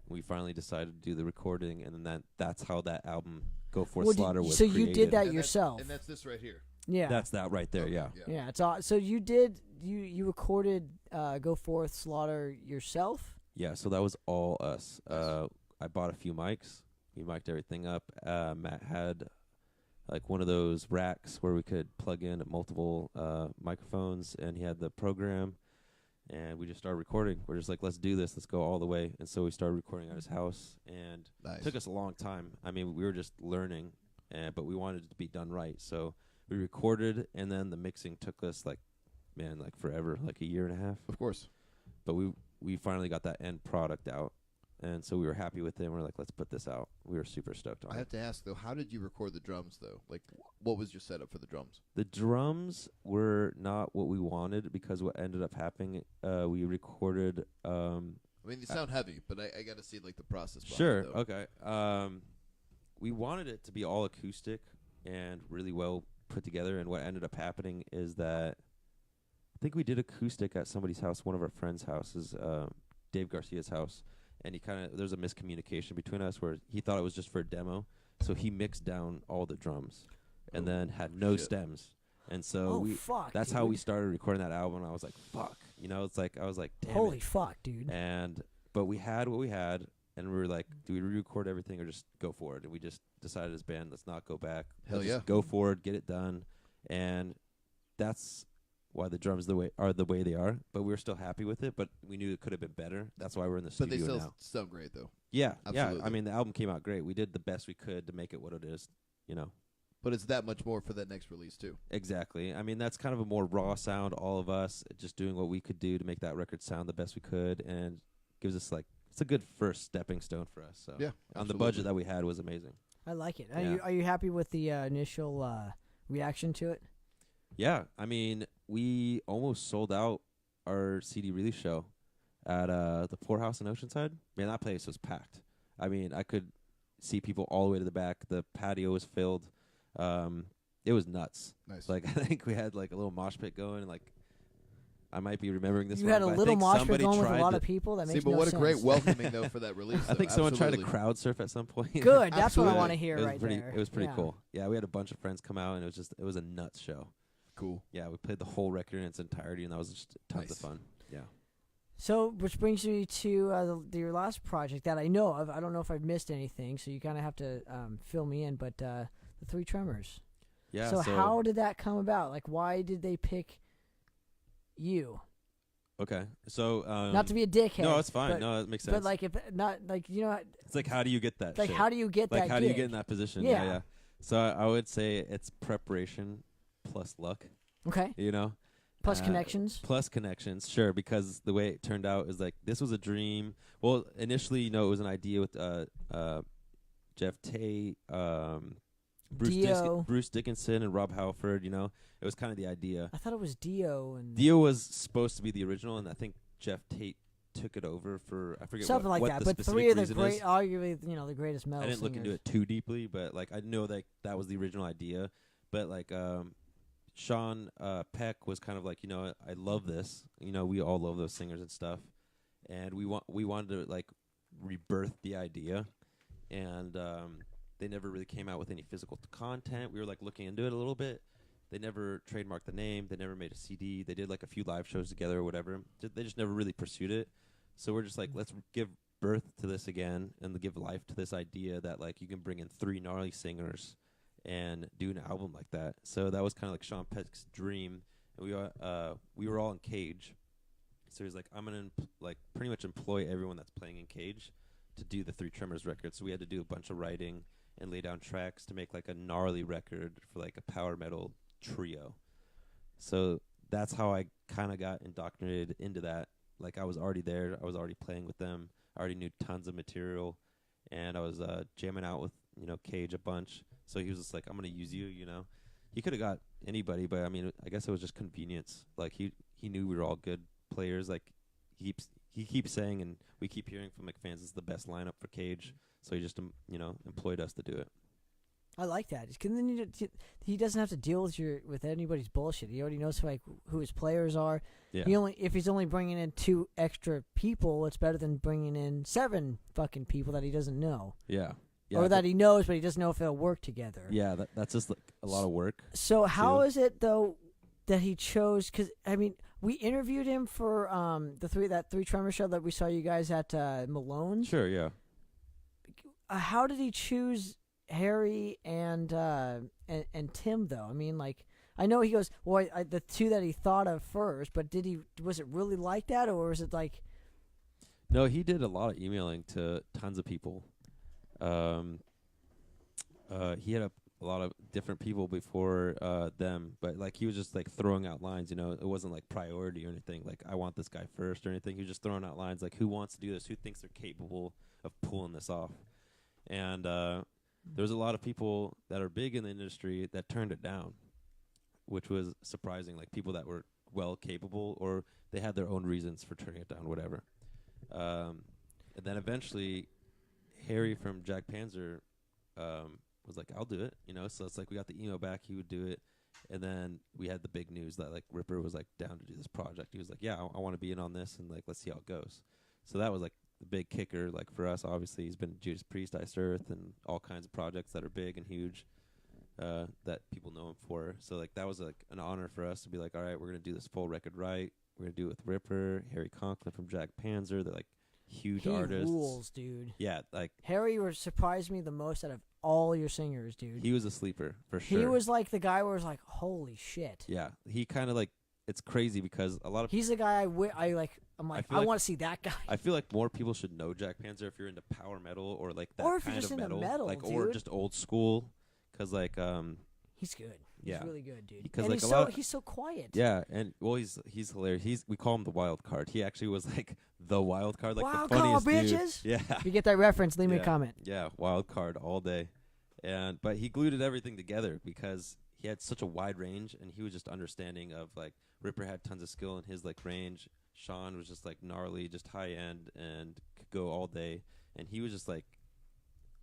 We finally decided to do the recording, and then that's how that album Go Forth Well, Slaughter was so created. you did that And yourself. and that's this right here. Yeah. That's that right there. Okay, Yeah. Yeah, it's all. So you recorded Go Forth Slaughter yourself? Yeah, so that was all us. I bought a few mics. We mic'd everything up. Matt had like one of those racks where we could plug in multiple microphones, and he had the program, and we just started recording. We're just like, let's do this. Let's go all the way. And so we started recording at his house, and Nice. it took us a long time. I mean, we were just learning, but we wanted it to be done right. So we recorded, and then the mixing took us like forever, like a year and a half. Of course. But we finally got that end product out, and so we were happy with it. And we're like, let's put this out. We were super stoked on I it. have to ask, though, how did you record the drums, though? Like, what was your setup for the drums? The drums were not what we wanted, because what ended up happening, we recorded. I mean, they sound heavy, but I got to see, like, the process behind Sure. it, though. Okay. We wanted it to be all acoustic and really well put together. And what ended up happening is that think we did acoustic at somebody's house, one of our friends' houses, Dave Garcia's house, and there's a miscommunication between us where he thought it was just for a demo, so he mixed down all the drums, and then had no stems, and so that's how we started recording that album. And I was like, fuck, it's like I was like, damn holy it. fuck, dude. But we had what we had, and we were like, do we re-record everything or just go for it? And we just decided as a band, let's not go back. Let's just go forward, get it done, and that's why the drums are the way they are. But we were still happy with it, but we knew it could have been better. That's why we're in the studio now. But they still sound great, though. Yeah, absolutely. Yeah. I mean, the album came out great. We did the best we could to make it what it is, But it's that much more for that next release, too. Exactly. I mean, that's kind of a more raw sound, all of us just doing what we could do to make that record sound the best we could, and gives us, it's a good first stepping stone for us. So yeah, on the budget that we had was amazing. I like it. Yeah. Are you happy with the initial reaction to it? Yeah. I mean, we almost sold out our CD release show at the Poorhouse in Oceanside. Man, that place was packed. I mean, I could see people all the way to the back. The patio was filled. It was nuts. Nice. I think we had a little mosh pit going, and I might be remembering this. You had a little mosh pit going with a lot of people. That makes no sense. But what a great welcoming though for that release. I think someone tried to crowd surf at some point. Good. That's what I want to hear right there. It was pretty cool. Yeah, we had a bunch of friends come out, and it was a nuts show. Cool. Yeah, we played the whole record in its entirety, and that was just tons of fun. Yeah. So, which brings me to your last project that I know of. I don't know if I've missed anything, so you kind of have to fill me in. But the Three Tremors. Yeah. So how did that come about? Why did they pick you? Okay, so not to be a dickhead. No, it's fine. No, it makes sense. But if not, it's how do you get that? How do you get that? How do you get in that position? Yeah. So I would say it's preparation plus luck. Okay. Plus connections. Plus connections, sure. Because the way it turned out is this was a dream. Well, initially, it was an idea with Jeff Tate, Bruce Dickinson, and Rob Halford. It was kind of the idea. I thought it was Dio. And Dio was supposed to be the original, and I think Jeff Tate took it over for, I forget something what like that. The But three of the great, arguably, the greatest metal I didn't look singers. into it too deeply, but I know that was the original idea. But Sean Peck was kind of I love this. We all love those singers and stuff, and we wanted to rebirth the idea, and they never really came out with any physical content. We were looking into it a little bit. They never trademarked the name. They never made a CD. They did a few live shows together or whatever. They just never really pursued it. So we're just let's give birth to this again and give life to this idea that you can bring in three gnarly singers and do an album like that. So that was kind of Sean Peck's dream. And we were all in Cage. So he's I'm gonna pretty much employ everyone that's playing in Cage to do the Three Tremors record. So we had to do a bunch of writing and lay down tracks to make a gnarly record for a power metal trio. So that's how I kind of got indoctrinated into that. I was already there. I was already playing with them. I already knew tons of material, and I was jamming out with Cage a bunch. So he was just I'm gonna use you. He could have got anybody, but I mean, I guess it was just convenience. He knew we were all good players. He keeps saying, and we keep hearing from fans, it's the best lineup for Cage. So he just employed us to do it. I like that. Then he doesn't have to deal with anybody's bullshit. He already knows who his players are. Yeah. If he's only bringing in 2 extra people, it's better than bringing in 7 fucking people that he doesn't know. Yeah. Or that he knows, but he doesn't know if they'll work together. Yeah, that's just a lot of work. So how is it though that he chose? Because I mean, we interviewed him for that Three Tremors show that we saw you guys at Malone's. Sure. Yeah. How did he choose Harry and Tim though? I mean, I know he goes, well, the 2 that he thought of first, but was it really like that, or was it No, he did a lot of emailing to tons of people. He had a lot of different people before them, but he was just throwing out lines. It wasn't priority or anything. I want this guy first or anything. He was just throwing out lines who wants to do this, who thinks they're capable of pulling this off, and there's a lot of people that are big in the industry that turned it down, which was surprising. People that were well capable, or they had their own reasons for turning it down, whatever. And then eventually, Harry from Jack Panzer was I'll do it. So it's we got the email back. He would do it, And then we had the big news that like Ripper was like down to do this project. He was like, yeah, I want to be in on this, and like let's see how it goes. So that was like the big kicker. Like for us, obviously, he's been Judas Priest, Iced Earth, and all kinds of projects that are big and huge that people know him for. So like that was like an honor for us to be like, all right, we're gonna do this full record right. We're gonna do it with Ripper, Harry Conklin from Jack Panzer. They're like huge artists. He rules, dude. Yeah, like Harry surprised me the most out of all your singers, dude. he was a sleeper for sure. He was like the guy where it was like, holy shit. Yeah, he kind of like, it's crazy because a lot of He's the guy I'm like, I like- want to see that guy. I feel like more people should know Jack Panzer if you're into power metal or like that Or if you're kind just of into metal, metal, like dude. or just old school, because like He's good. Yeah. He's really good, dude. Because, and like, he's a lot of- he's so quiet. yeah, and well he's hilarious. We call him the wild card. He actually was like the wild card, like Wild the funniest card, dude. bitches! Yeah, If you get that reference, leave me a Yeah. comment. yeah, wild card all day, but he glued everything together because he had such a wide range, and he was just understanding of like Ripper had tons of skill in his like range. Sean was just like gnarly, just high end, and could go all day, and he was just like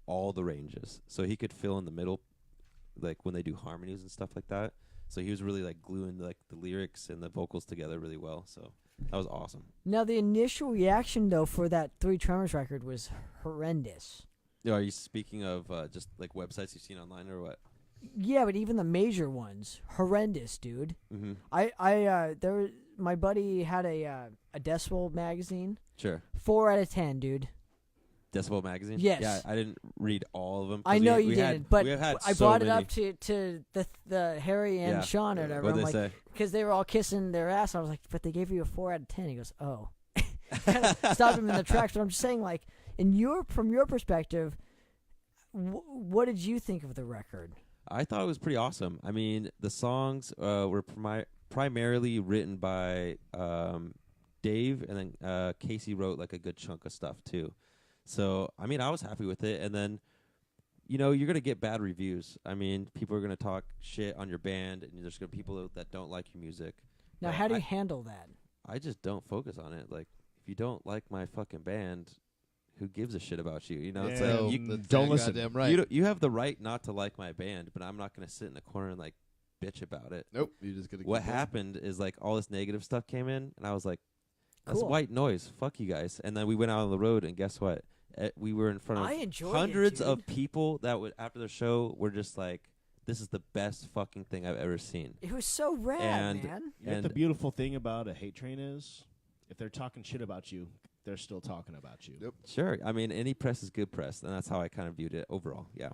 all the ranges, so he could fill in the middle, like when they do harmonies and stuff like that. So he was really like gluing like the lyrics and the vocals together really well. So that was awesome. Now, the initial reaction, though, for that Three Tremors record was horrendous. Are you speaking of just like websites you've seen online or what? Yeah, but even the major ones, horrendous, dude. Mm-hmm. My buddy had a Decibel magazine. Sure. 4 out of 10, dude. Decibel magazine. Yes. Yeah, I didn't read all of them. I know you had, didn't, but we had I so brought it many. up to the Harry and Yeah. Sean or whatever. What'd I'm they like, say? because they were all kissing their ass. I was like, but they gave you a 4 out of 10. He goes, oh. Kinda stopped him in the tracks. But I'm just saying, like, from your perspective, what did you think of the record? I thought it was pretty awesome. I mean, the songs were primarily written by Dave, and then Casey wrote like a good chunk of stuff too. So, I mean, I was happy with it. And then, you're going to get bad reviews. I mean, people are going to talk shit on your band, and there's going to be people that don't like your music. Now, But how do you handle that? I just don't focus on it. Like, if you don't like my fucking band, who gives a shit about you? It's Yeah, like, you you, don't listen. Goddamn right. you have the right not to like my band, but I'm not going to sit in the corner and, like, bitch about it. Nope. You just gotta. What keep going. happened is, like, all this negative stuff came in, and I was like, that's Cool. white noise. Fuck you guys. And then we went out on the road, and guess what? We were in front I of enjoyed it, hundreds of dude. people that would, after the show, were just like, this is the best fucking thing I've ever seen. It was so rad, And- man. You know what And- the beautiful thing about a hate train is? If they're talking shit about you, they're still talking about you. Yep. Sure. I mean, any press is good press, and that's how I kind of viewed it overall. Yeah.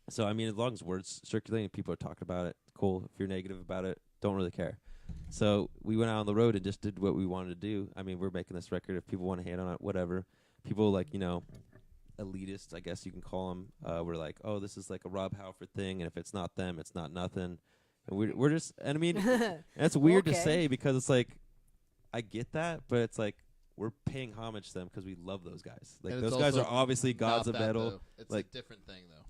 So, I mean, as long as words circulating, people are talking about it, cool. If you're negative about it, don't really care. So we went out on the road and just did what we wanted to do. I mean, we're making this record. If people want to hate on it, whatever. People like, elitists, I guess you can call them, were like, oh, this is like a Rob Halford thing, and if it's not them, it's not nothing. And we're just, and I mean, and it's weird to Okay. say because it's like, I get that, but it's like, we're paying homage to them because we love those guys. Like, And it's those guys are also obviously Not gods of that, metal. though. It's like- a different thing, though.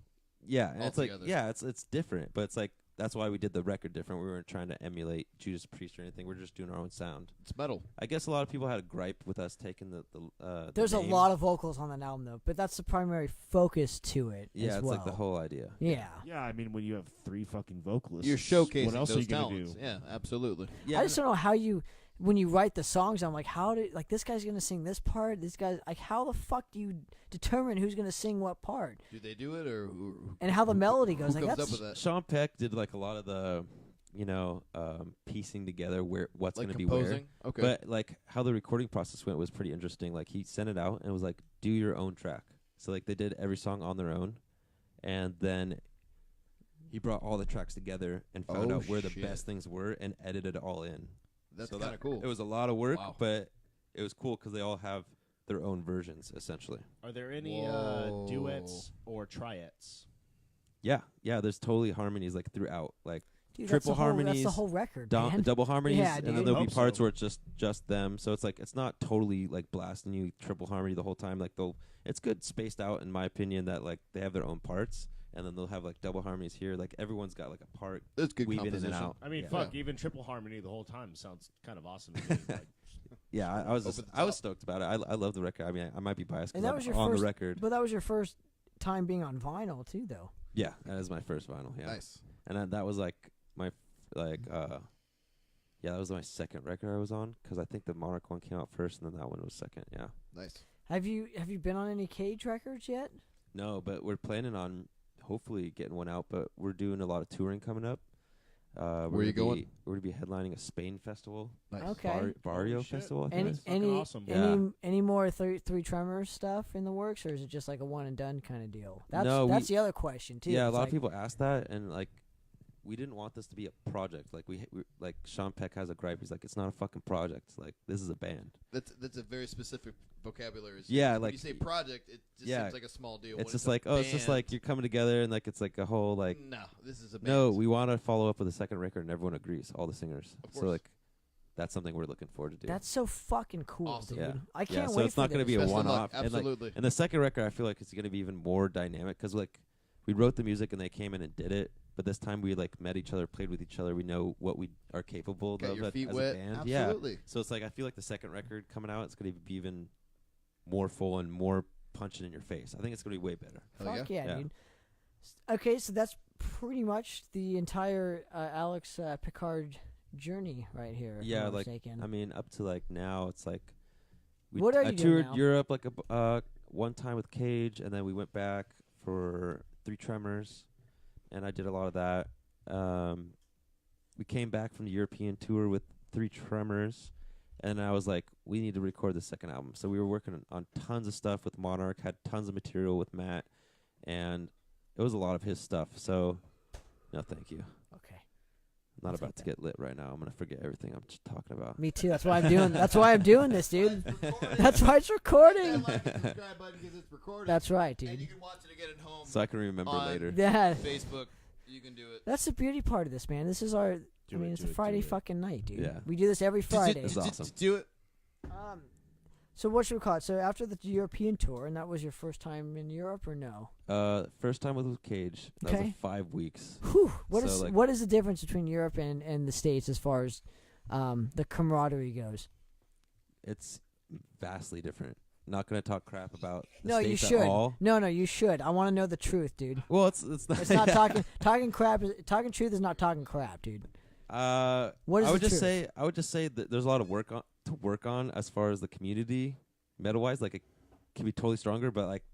Yeah, and it's like, altogether. yeah, it's different, but it's like, that's why we did the record different. We weren't trying to emulate Judas Priest or anything. We're just doing our own sound. It's metal. I guess a lot of people had a gripe with us taking the There's a name. lot of vocals on that album, though, but that's the primary focus to it. Yeah, as it's well. like the whole idea. Yeah. Yeah, I mean, when you have 3 fucking vocalists, You're showcasing what else those are you gonna talents. do? Yeah, absolutely. Yeah, I just don't know how when you write the songs, I'm like, this guy's gonna sing this part, this guy, like, how the fuck do you determine who's gonna sing what part, Do they do it, or who and how the melody goes? who Like, comes that's up with that? Sean Peck did like a lot of the, piecing together what's Like going to be where. composing? Okay. But like how the recording process went was pretty interesting. Like he sent it out and it was like, do your own track. So like they did every song on their own, and then he brought all the tracks together and found Oh, out where the shit. best things were and edited it all in. That's So kind of cool. It was a lot of work, Wow. but it was cool because they all have their own versions essentially. Are there any Whoa. duets or triets? Yeah, there's totally harmonies like throughout, like dude, triple that's the harmonies, whole record, man. double harmonies, Yeah, and dude. then there'll be Hope parts so. where it's just them. So it's like it's not totally like blasting you triple harmony the whole time. Like it's good spaced out in my opinion that like they have their own parts, and then they'll have like double harmonies here. Like everyone's got like a part That's good weaving in and composition. out. I mean, Yeah. fuck, even triple harmony the whole time sounds kind of awesome to me. Like, Yeah, I was Over the I was top. stoked about it. I love the record. I mean, I might be biased And because that was I'm your on first, the record. but that was your first time being on vinyl too, though. Yeah, that is my first vinyl. Yeah, Nice. and that was like my like yeah, that was my second record I was on, because I think the Monarch one came out first, and then that one was second. Yeah. Nice. Have you been on any Cage records yet? No, but we're planning on hopefully getting one out. But we're doing a lot of touring coming up. Where are you going? We're gonna be headlining a Spain festival, Nice. Okay. Barrio Holy shit. festival. I think Any it is. fucking any awesome. Yeah. any more three Tremors stuff in the works, or is it just like a one and done kind of deal? That's No, that's the other question too. Yeah, a It's lot like, of people ask that, and like, we didn't want this to be a project. Like we like Sean Peck has a gripe. He's like, it's not a fucking project. Like, this is a band. That's a very specific vocabulary. Yeah, when like you say project, it just yeah, seems like a small deal. It's When just a like, oh, it's just band, like you're coming together, and like it's like a whole like. no, this is a band. No, we want to follow up with a second record, and everyone agrees. All the singers. Of So course. like, that's something we're looking forward to do. that's so fucking cool, Awesome. dude. Yeah. I can't so wait it's for not going to this. be a Best of luck. one-off. And, like, Absolutely. and the second record, I feel like it's going to be even more dynamic, because like we wrote the music and they came in and did it. But this time we like met each other, played with each other. We know what we are capable Got of your as feet a wet. band. Absolutely. Yeah. So it's like I feel like the second record coming out, it's going to be even more full and more punching in your face. I think it's going to be way better. Hell Fuck yeah. yeah, Yeah. dude. Okay, so that's pretty much the entire Alex Pickard journey right here. if I'm Yeah, not like mistaken. I mean, up to like now, it's like What are I you doing toured now? Europe like one time with Cage, and then we went back for 3 Tremors, and I did a lot of that. We came back from the European tour with 3 Tremors, and I was like, we need to record the second album. So we were working on tons of stuff with Monarch, had tons of material with Matt, and it was a lot of his stuff. So, no, thank you. Okay. I'm not I'll about take to get lit right now. I'm gonna forget everything I'm just talking about. Me too. That's why I'm doing. That's why I'm doing this, dude. That's why it's recording. Like the subscribe button because it's recorded. That's right, And you dude. can watch it again at home. So I can remember On- later. Yeah, Facebook, you can do it. that's the beauty part of this, man. This is our. Do I mean, it, it's do a it, Friday do it. fucking night, dude. Yeah. We do this every Friday. That's awesome. Do it. So what should we call it? So after the European tour, and that was your first time in Europe, or no? First time with Cage. That Okay. was 5 weeks. Whew. So, like- What is the difference between Europe and the States as far as the camaraderie goes? It's vastly different. Not gonna talk crap about the No, you States should. at all. No, you should. I want to know the truth, dude. Well, it's not. It's not talking crap. Talking truth is not talking crap, dude. What is I would the just truth? say that there's a lot of work on as far as the community, metal wise. Like, it can be totally stronger, but like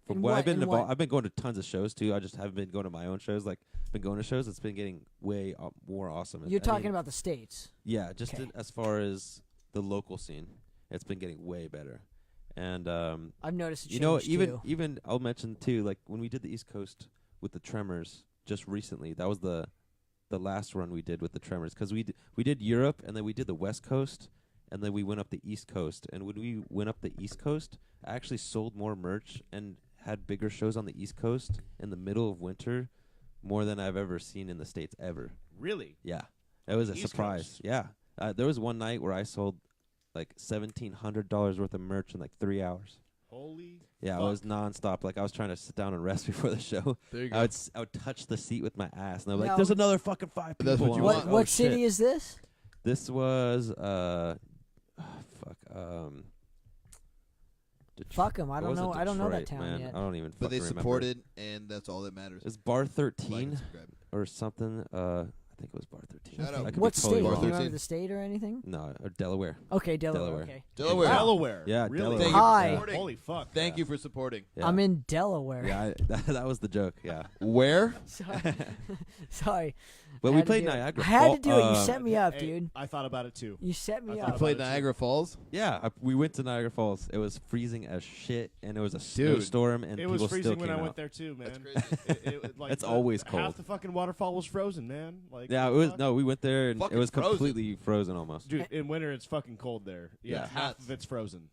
from In what what- I've been in involved, what? I've been going to tons of shows too. I just haven't been going to my own shows. Like, been going to shows. It's been getting way more awesome. You're I talking mean, about the States. yeah, just Okay. as far as the local scene, it's been getting way better. And I've noticed a change you know, too. even I'll mention too, like when we did the East Coast with the Tremors just recently, that was the last run we did with the Tremors, because we did Europe, and then we did the West Coast, and then we went up the East Coast. And when we went up the East Coast, I actually sold more merch and had bigger shows on the East Coast in the middle of winter, more than I've ever seen in the States ever. Really? Yeah, it was a East surprise. Coast? Yeah, there was one night where I sold like $1,700 worth of merch in like 3 hours. Holy. Yeah, fuck. I was nonstop. Like, I was trying to sit down and rest before the show. There you I would touch the seat with my ass, and I'm like, Now- "There's another fucking 5 people." That's what And you I was want. like, What "Oh, city shit." is this? This was Detroit. Fuck 'em. I It don't know. wasn't I don't know that Detroit, town man. yet. I don't even. But they fucking remember. supported, and that's all that matters. It's Bar Like 13 and subscribe. or something. I think it was Bar 13. Shout out. I could What be totally state? Bar Do wrong. you 13. remember the state or anything? No, Delaware. Okay, Delaware. Delaware. Okay. Delaware. Delaware. Yeah, really? Delaware. Hi. Yeah. Holy fuck. Thank yeah. you for supporting. Yeah. I'm in Delaware. Yeah, that was the joke. Yeah, Where? Sorry. Sorry. but I we had to played do it. Niagara. I had to Fall- do it. You set me up, Hey, dude. I thought about it too. You set me I You thought up. played about it too. Niagara Falls? Yeah, we went to Niagara Falls. It was freezing as shit, and it was a Dude. snowstorm, and It people was still freezing when came I out. went there too, man. That's crazy. Like It's always half cold. the fucking waterfall was frozen, man. Like Yeah, it what the was fuck? no. We went there, and Fucking it was frozen. completely frozen almost. Dude, in winter it's fucking cold there. Yeah, Yeah. half Nuts. of it's frozen.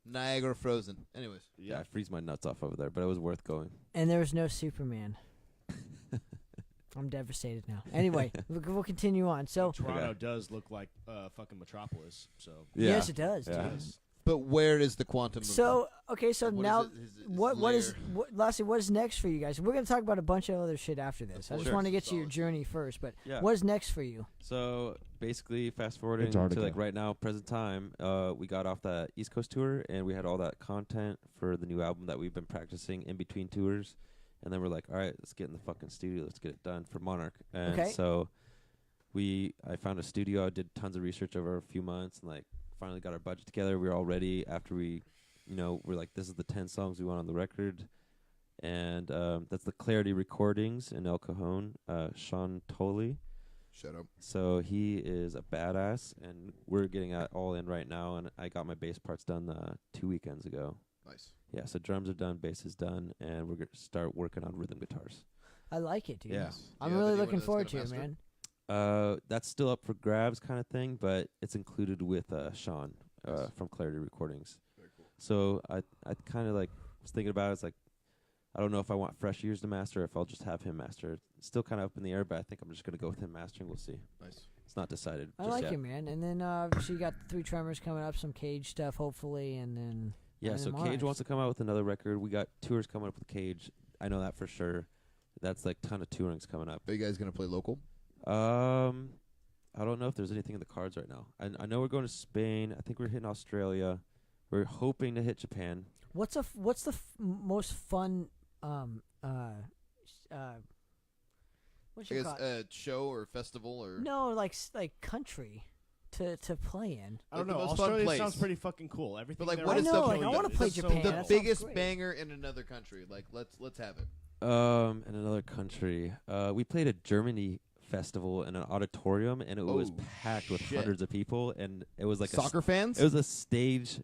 Niagara frozen. Anyways. Yeah, I freeze my nuts off over there, but it was worth going. And there was no Superman. I'm devastated now. Anyway, we'll continue on. So, Toronto Okay. does look like fucking Metropolis. So Yeah. yes, it does. Yeah. dude. yes. But where is the quantum? So, okay, so What is now, it? His what is layer? lastly, what is next for you guys? We're gonna talk about a bunch of other shit after this. I just Sure. want to get to your Solid. journey first. But Yeah. what is next for you? So basically, fast forwarding to Antarctica. like right now, present time, we got off that East Coast tour, and we had all that content for the new album that we've been practicing in between tours. And then we're like, all right, let's get in the fucking studio, let's get it done for Monarch. And Okay. so I found a studio. I did tons of research over a few months, and like finally got our budget together. We were all ready after we, we're like, this is the 10 songs we want on the record, and that's the Clarity Recordings in El Cajon. Sean Tolley. Shut up. So he is a badass, and we're getting it all in right now. And I got my bass parts done 2 weekends ago. Nice. Yeah, so drums are done, bass is done, and we're going to start working on rhythm guitars. I like it, dude. Yeah. I'm Do you have really anyone looking that's forward gonna to it, master? man. That's still up for grabs kind of thing, but it's included with Sean Nice. from Clarity Recordings. Very cool. So I kind of like was thinking about it. It's like, I don't know if I want Fresh Ears to master or if I'll just have him master. It's still kind of up in the air, but I think I'm just going to go with him mastering. We'll see. Nice. It's not decided. I just like yet. it, man. And then so you got 3 Tremors coming up, some Cage stuff, hopefully, and then Yeah, and so then Cage Monarch. wants to come out with another record. We got tours coming up with Cage. I know that for sure. That's like ton of tourings coming up. Are you guys gonna play local? I don't know if there's anything in the cards right now. I know we're going to Spain. I think we're hitting Australia. We're hoping to hit Japan. what's the most fun what I you guess call it? show or festival or No, like country to play in. I don't Like the know. most fun Australia place. sounds pretty fucking cool. Everything. like, there what is is so the- really like, I good. wanna It's play so Japan. good. That the sounds biggest great. banger in another country? Like let's have it. In another country. We played a Germany festival in an auditorium, and it was Oh, packed with shit. hundreds of people, and it was like Soccer fans? It was a stage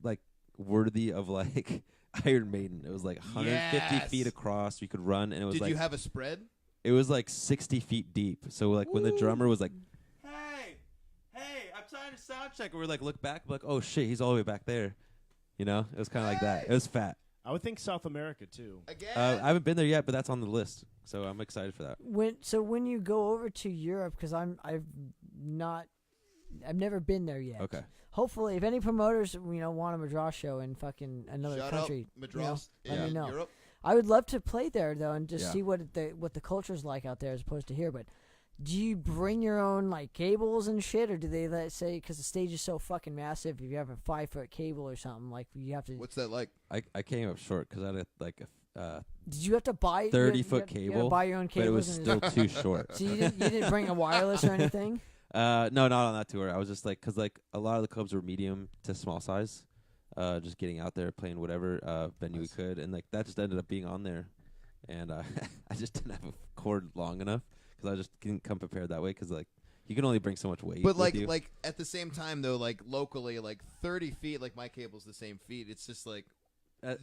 like worthy of like Iron Maiden. It was like 150 Yes. feet across. You could run, and it was Did like you have a spread? it was like 60 feet deep. So like when the drummer was like, "Hey, I'm trying to sound check," and we're like, look back, like, oh shit, he's all the way back there. You know, it was kind of like that. It was fat. I would think South America too. Again? I haven't been there yet, but that's on the list, so I'm excited for that. When you go over to Europe, because I've never been there yet. Okay. Hopefully, if any promoters want a Madras show in fucking another Shut country, up, Madras let in me know. Europe. I would love to play there though, and just Yeah. see what the culture's like out there as opposed to here. But do you bring your own like cables and shit, or do they say because the stage is so fucking massive? If you have a 5-foot cable or something, like you have to. What's that like? I came up short because I had like a Did you have to buy 30-foot you had to cable, buy your own but cables? it was and still too short. So you didn't bring a wireless or anything? No, not on that tour. I was just like, because like a lot of the clubs were medium to small size, just getting out there playing whatever venue Nice. we could, and like that just ended up being on there, and I just didn't have a cord long enough because I just didn't come prepared that way because like you can only bring so much weight. But with you. like at the same time though, like locally, like 30 feet, like my cable's the same feet. It's just like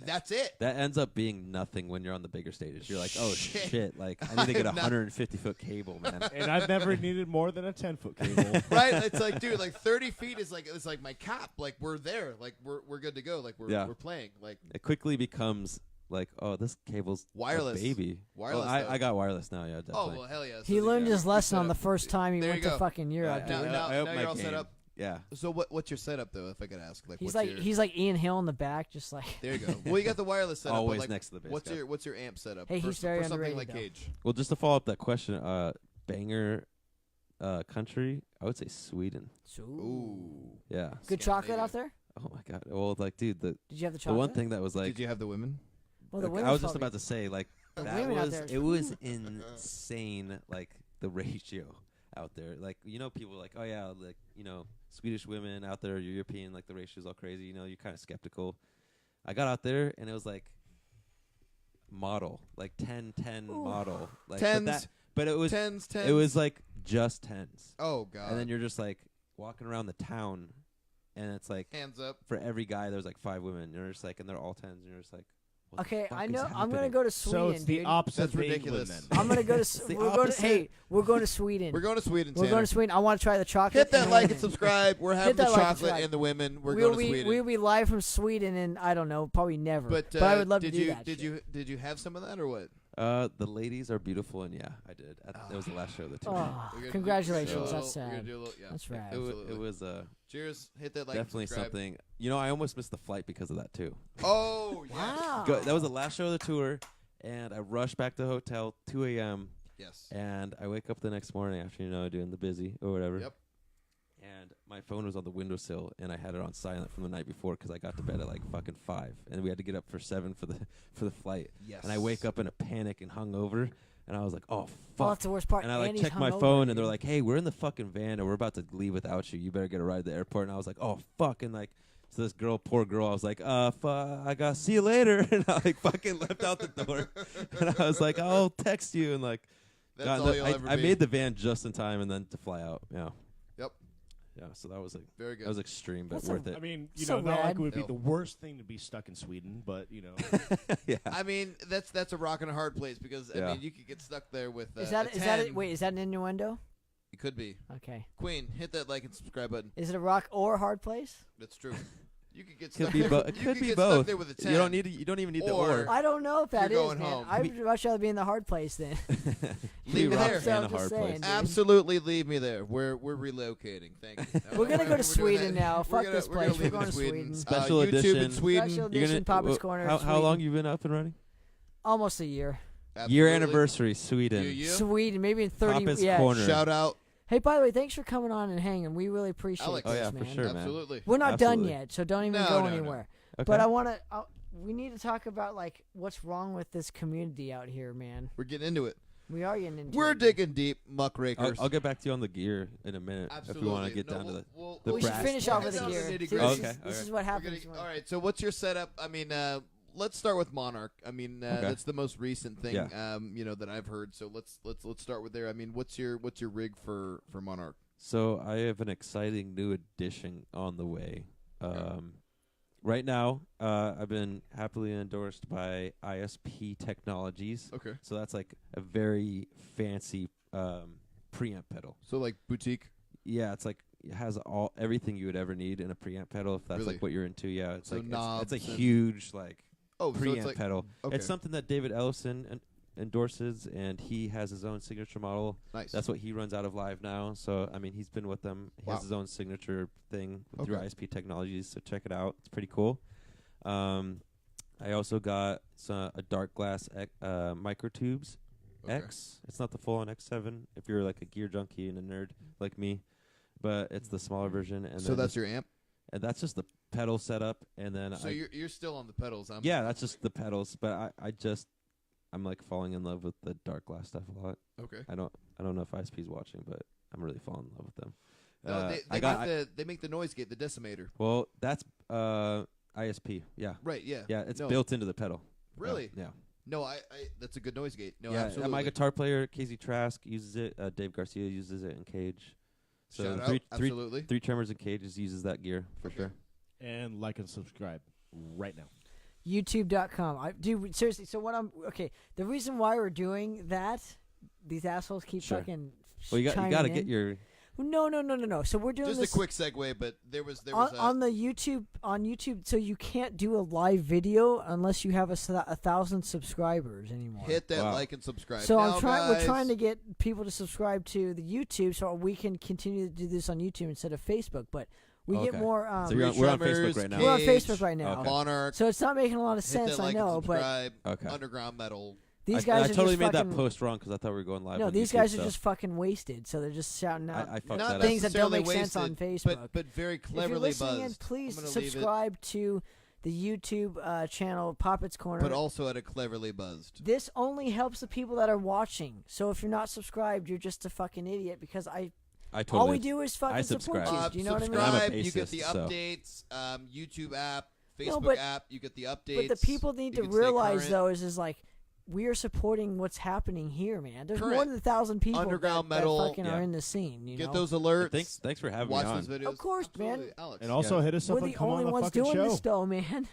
that's it. that ends up being nothing when you're on the bigger stages. You're like, oh Shit. shit, like I need to get a I'm not- 150-foot cable, man. And I've never needed more than a 10-foot cable. Right? It's like, dude, like 30 feet is like it's like my cap. Like we're there. Like we're good to go. Like we're playing. Like It quickly becomes like, oh, this cable's a Wireless. baby. Wireless, Oh, though. I got wireless now, yeah, oh definitely. well, hell yeah. He So learned yeah, his you lesson set on the up- first time he There went you to go. fucking Europe. Now- dude. now- I hope now my you're all set game- up? Yeah. So what's your setup though? If I could ask, like He's what's like your, he's like Ian Hill in the back, just like. there you go. Well, you got the wireless setup. but, Always like, next to the bass What's guy. your amp setup? Hey, for, he's very for something underrated, like though. Cage. Well, just to follow up that question, banger country, I would say Sweden. Ooh. Yeah. Good chocolate Scandinavia. out there? Oh my god. Well, like, dude, the Did you have the the chocolate? one thing that was like, Did you have the women? Well, the like, women's I was just probably- about to say, like, The that women out was there- it was insane, like the ratio out there. Like, people are like, oh yeah, like, Swedish women out there, European, like the ratio's all crazy. You're kind of skeptical. I got out there and it was like model, like 10-10 Ooh. model, like Tens. but it was Tens. it was like just tens. Oh god. And then you're just like walking around the town, and it's like hands up. for every guy there's like 5 women. You're just like, and they're all tens, and you're just like, what the Okay, fuck I is know. I'm gonna happening? go to Sweden, So it's the dude. opposite That's of ridiculous. England then. I'm gonna go to. It's the We're going. opposite. Hey, we're going to Sweden. We're going to Sweden. We're going Tanner. to Sweden. I want to try the chocolate. Hit that and like and everything. subscribe. We're having the that like and chocolate subscribe. and the women. We're we'll going to be, Sweden. We'll be live from Sweden, and I don't know, probably never. But I would love did to do you that. did shit. you have some of that or what? The ladies are beautiful, and yeah, I did. That was the last show of the tour. Oh, We're gonna congratulations! do a That's little- we're gonna sad. do a little- yeah. That's rad. Absolutely. It was Cheers. Hit that like. definitely and subscribe. something. I almost missed the flight because of that too. Oh yeah. Wow. That was the last show of the tour, and I rushed back to the hotel 2 a.m. Yes. And I wake up the next morning after doing the busy or whatever. Yep. And my phone was on the windowsill, and I had it on silent from the night before because I got to bed at like fucking 5, and we had to get up for 7 for the flight. Yes. And I wake up in a panic and hungover. And I was like, oh, Well, fuck. that's the worst part. And I he's checked my hungover, phone, and they're dude. like, hey, we're in the fucking van, and we're about to leave without you. You better get a ride to the airport. And I was like, oh, fuck. And so this poor girl, I was like, I got to see you later. And I fucking left out the door. And I was like, I'll text you. And That's all you'll ever I be. made the van just in time and then to fly out. Yeah. Yep. Yeah, so that was Very good. that was extreme, but That's worth it. I mean, So not like rad. it would be No. the worst thing to be stuck in Sweden, but yeah. I mean, that's a rock and a hard place because I Yeah. mean, you could get stuck there with. Is that a is that 10. wait? Is that an innuendo? It could be. Okay. Queen, hit that like and subscribe button. Is it a rock or hard place? That's true. You could get Could stuck be there. both. It You could could be get both. Stuck there with a 10. You don't even need the Or- or. I don't know if that You're is, going man. home. I'd much rather be in the hard place then. Leave me there. rocks So and I'm a hard just place. saying, dude. Absolutely, leave me there. We're relocating. Thank you. We're gonna go to doing Sweden that. now. We're Fuck gonna- this we're gonna place. We're leave it going in to Sweden. Special YouTube edition. in Sweden. Special You're edition gonna Poppitt's Corner. how Sweden. long you been up and running? Almost a year. Year Absolutely. anniversary, Sweden. You. Sweden, maybe in 30. Poppitt's Yeah. Corner. Shout out. Hey, by the way, thanks for coming on and hanging. We really appreciate Alex. this, Oh, yeah, man. for sure, man. Absolutely. We're not done Absolutely. yet, so don't even No, go no, no. anywhere. Okay. But I want to. We need to talk about what's wrong with this community out here, man. We're getting into it. We are getting into We're it. digging deep, muckrakers. I'll get back to you on the gear in a minute Absolutely. if we want to get No, down to the. we'll- the We should brass finish tacks. off with the Down to gear. the See, nitty-gritty. this, Okay, is, this okay. is what We're happens. getting- all right. So what's your setup? I mean, let's start with Monarch. I mean, that's the most recent thing. Yeah. That I've heard. So let's start with there. I mean, what's your rig for Monarch? So I have an exciting new addition on the way. Right now, I've been happily endorsed by ISP Technologies. Okay. So that's like a very fancy preamp pedal. So like boutique. Yeah, it's like it has everything you would ever need in a preamp pedal if that's Really? like what you're into. Yeah, it's So like it's a knobs and- huge like Oh, so preamp it's like pedal. okay. It's something that David Ellison endorses, and he has his own signature model. nice. That's what he runs out of live now. So I mean, he's been with them. He Wow. has his own signature thing through Okay. ISP Technologies. So check it out. It's pretty cool. I also got a dark glass microtubes Okay. X. It's not the full on X7 if you're like a gear junkie and a nerd like me, but it's the smaller version. And So then that's your amp. and that's just the pedal setup. And then So you're still on the pedals. yeah, that's just the pedals. But I'm like falling in love with the dark glass stuff a lot. okay. I don't know if ISP's watching, but I'm really falling in love with them. No, they make the noise gate, the decimator. Well, that's ISP. Yeah, Right. Yeah. yeah, it's No. built into the pedal. Really? Yeah. No, I that's a good noise gate. No, yeah. absolutely. My guitar player Casey Trask uses it. Dave Garcia uses it in Cage. So Shout out. three Absolutely. Tremors and Cages uses that gear for Okay. sure. and like and subscribe right now. YouTube.com. Dude, seriously. So the reason why we're doing that, these assholes keep Sure. fucking. Well, you chiming got to in. get your. No. So we're doing Just this a quick segue, but there was on the YouTube. On YouTube, so you can't do a live video unless you have 1,000 subscribers anymore. hit that Wow. like and subscribe. So now, we're trying guys. to get people to subscribe to the YouTube, so we can continue to do this on YouTube instead of Facebook. But we get Okay. more. So we're on Facebook Tremors, right now. We're on Cage, Facebook right now. Okay. Monarch. So it's not making a lot of hit sense, that like I know, and but subscribe. Okay. Underground metal. these I guys are totally just made fucking, that post wrong because I thought we were going live. No, on these YouTube, guys are so just fucking wasted. So they're just shouting out I fucked Not that things up. that don't necessarily make sense on wasted, Facebook. but very If you're cleverly listening in, buzzed. please I'm gonna leave it, subscribe to the YouTube channel Poppitt's Corner. but also at a cleverly buzzed. This only helps the people that are watching. So if you're not subscribed, you're just a fucking idiot because I totally. all we do is fucking I support subscribe. you. Do you know what I mean? I'm a Subscribe. You get the bassist, so. updates. YouTube app, No, Facebook but- app. You get the updates. But the people need You to can stay realize current. though is like we are supporting what's happening here, man. There's more Correct. than 1,000 people Underground that metal, fucking yeah. are in the scene. You Get know? those alerts. Thanks for having Watch me on. those videos. Of course, man. Absolutely. Alex. And also hit us up We're and the come only on the ones fucking doing show. this, though, man.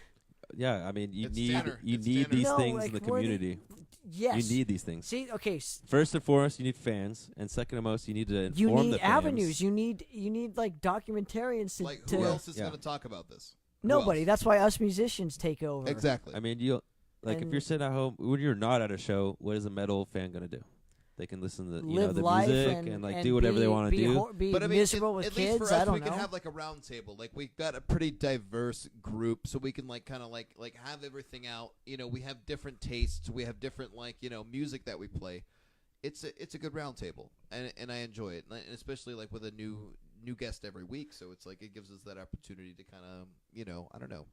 Yeah, I mean, you It's need Tanner. you It's need Tanner. these No, things like, in the we're the- community. Yes. You need these things. See, okay, First and foremost, you need fans, and second and most, you need to inform you need the fans. avenues. You need like documentarians to. Like to who else is Yeah. going to talk about this? Who Nobody. else? That's why us musicians take over. Exactly. I mean, you like if And- you're sitting at home when you're not at a show, what is a metal fan gonna do? They can listen to Live the life music and like and do whatever be, they want to be do. hor- be but I mean, miserable with at kids. least for us, I don't we know. can have like a round table. Like we've got a pretty diverse group, so we can like kind of like have everything out. You know, we have different tastes. We have different music that we play. It's a good round table, and I enjoy it, and especially like with a new guest every week. So it's like it gives us that opportunity to kind of I don't know,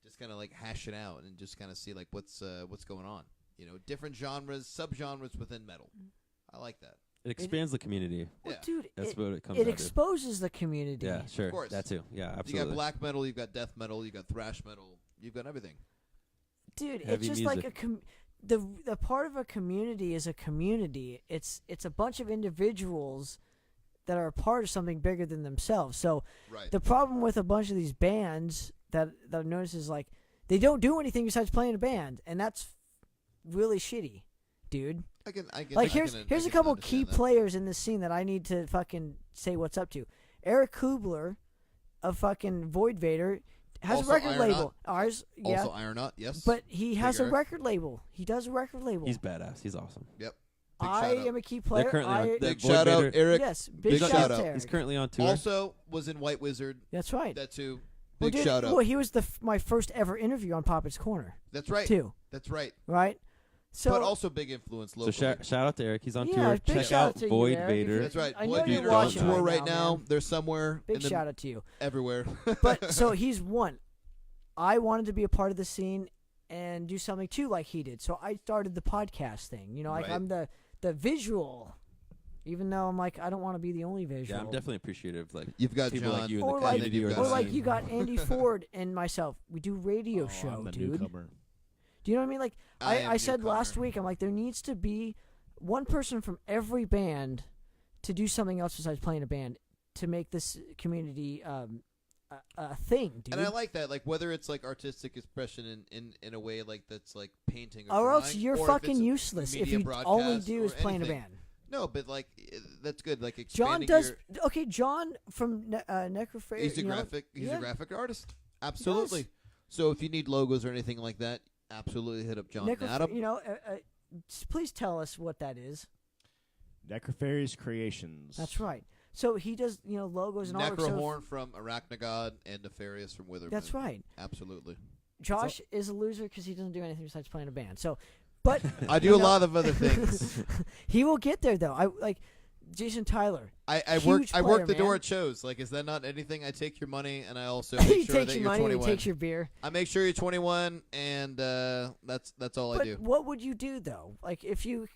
just kind of like hash it out and just kind of see like what's going on. different genres, subgenres within metal. I like that. It expands the community. Well, Yeah. dude, That's what it comes it out to. exposes the community. Yeah, sure. Of course. That too. Yeah, You absolutely. got black metal, you've got death metal, you've got thrash metal, you've got everything. Dude, Heavy it's just music. like the part of a community is a community. It's a bunch of individuals that are a part of something bigger than themselves. So Right. the problem with a bunch of these bands that I've noticed is like they don't do anything besides playing a band, and that's really shitty, dude. I can Like I here's can a couple key understand that. players in this scene that I need to fucking say what's up to. Eric Kubler of fucking Void Vader has Also a record Iron label. Ours, yeah. Also Iron Knot, yes. But he has a Eric. record label. He does a record label. He's badass. He's awesome. Yep. Big I shout out. am a key player. currently on- I, they're- Big Void shout out, Vader- Eric. yes, big big shout shout out. to Eric. He's currently on tour. Also was in White Wizard. That's right. That too. Well, Big dude, shout out. well, he was my first ever interview on Poppitt's Corner That's right. too. That's right. Right. So, but also big influence so locally. shout out to Eric. He's on Yeah, tour. big Check shout out out to you, Void Eric. Vader. That's right. I know Void you're Vader's on watching tour right right now, now. man. They're somewhere big in the, shout out to you. everywhere. But so he's one. I wanted to be a part of the scene and do something too, like he did. So I started the podcast thing. Like Right. I'm the visual, even though I'm like I don't want to be the only visual. Yeah, I'm definitely appreciative. Like You've got people John. like you in Or the like- community you've or got Or the like scene. you got Andy Ford and myself. We do radio show, I'm the dude. newcomer. Do you know what I mean? Like am I said newcomer. last week, I'm like there needs to be one person from every band to do something else besides playing a band to make this community a thing, dude. And I like that, like whether it's like artistic expression in a way like that's like painting or else drawing, you're or if fucking it's a useless if media you only broadcast do or is playing anything. a band. No, but like that's good. Like John expanding does your, okay. John from Necrophage. he's a you know, graphic. He's yeah. a graphic artist. Absolutely. So if you need logos or anything like that, absolutely hit up John and Adam. please tell us what that is. Necropharius Creations. That's right. So he does logos and artwork. So Necrohorn from Arachnagod and Nefarious from Witherman. that's right. Absolutely. Josh is a loser because he doesn't do anything besides playing a band. So, but I do a lot of other things. he will get there though. I like Jason Tyler. I Huge work the player, door man. at shows. Like, is that not anything? I take your money and I also he make sure takes that your you're money 21. and he takes your beer. I make sure you're 21, and that's all I But do. what would you do though? Like if you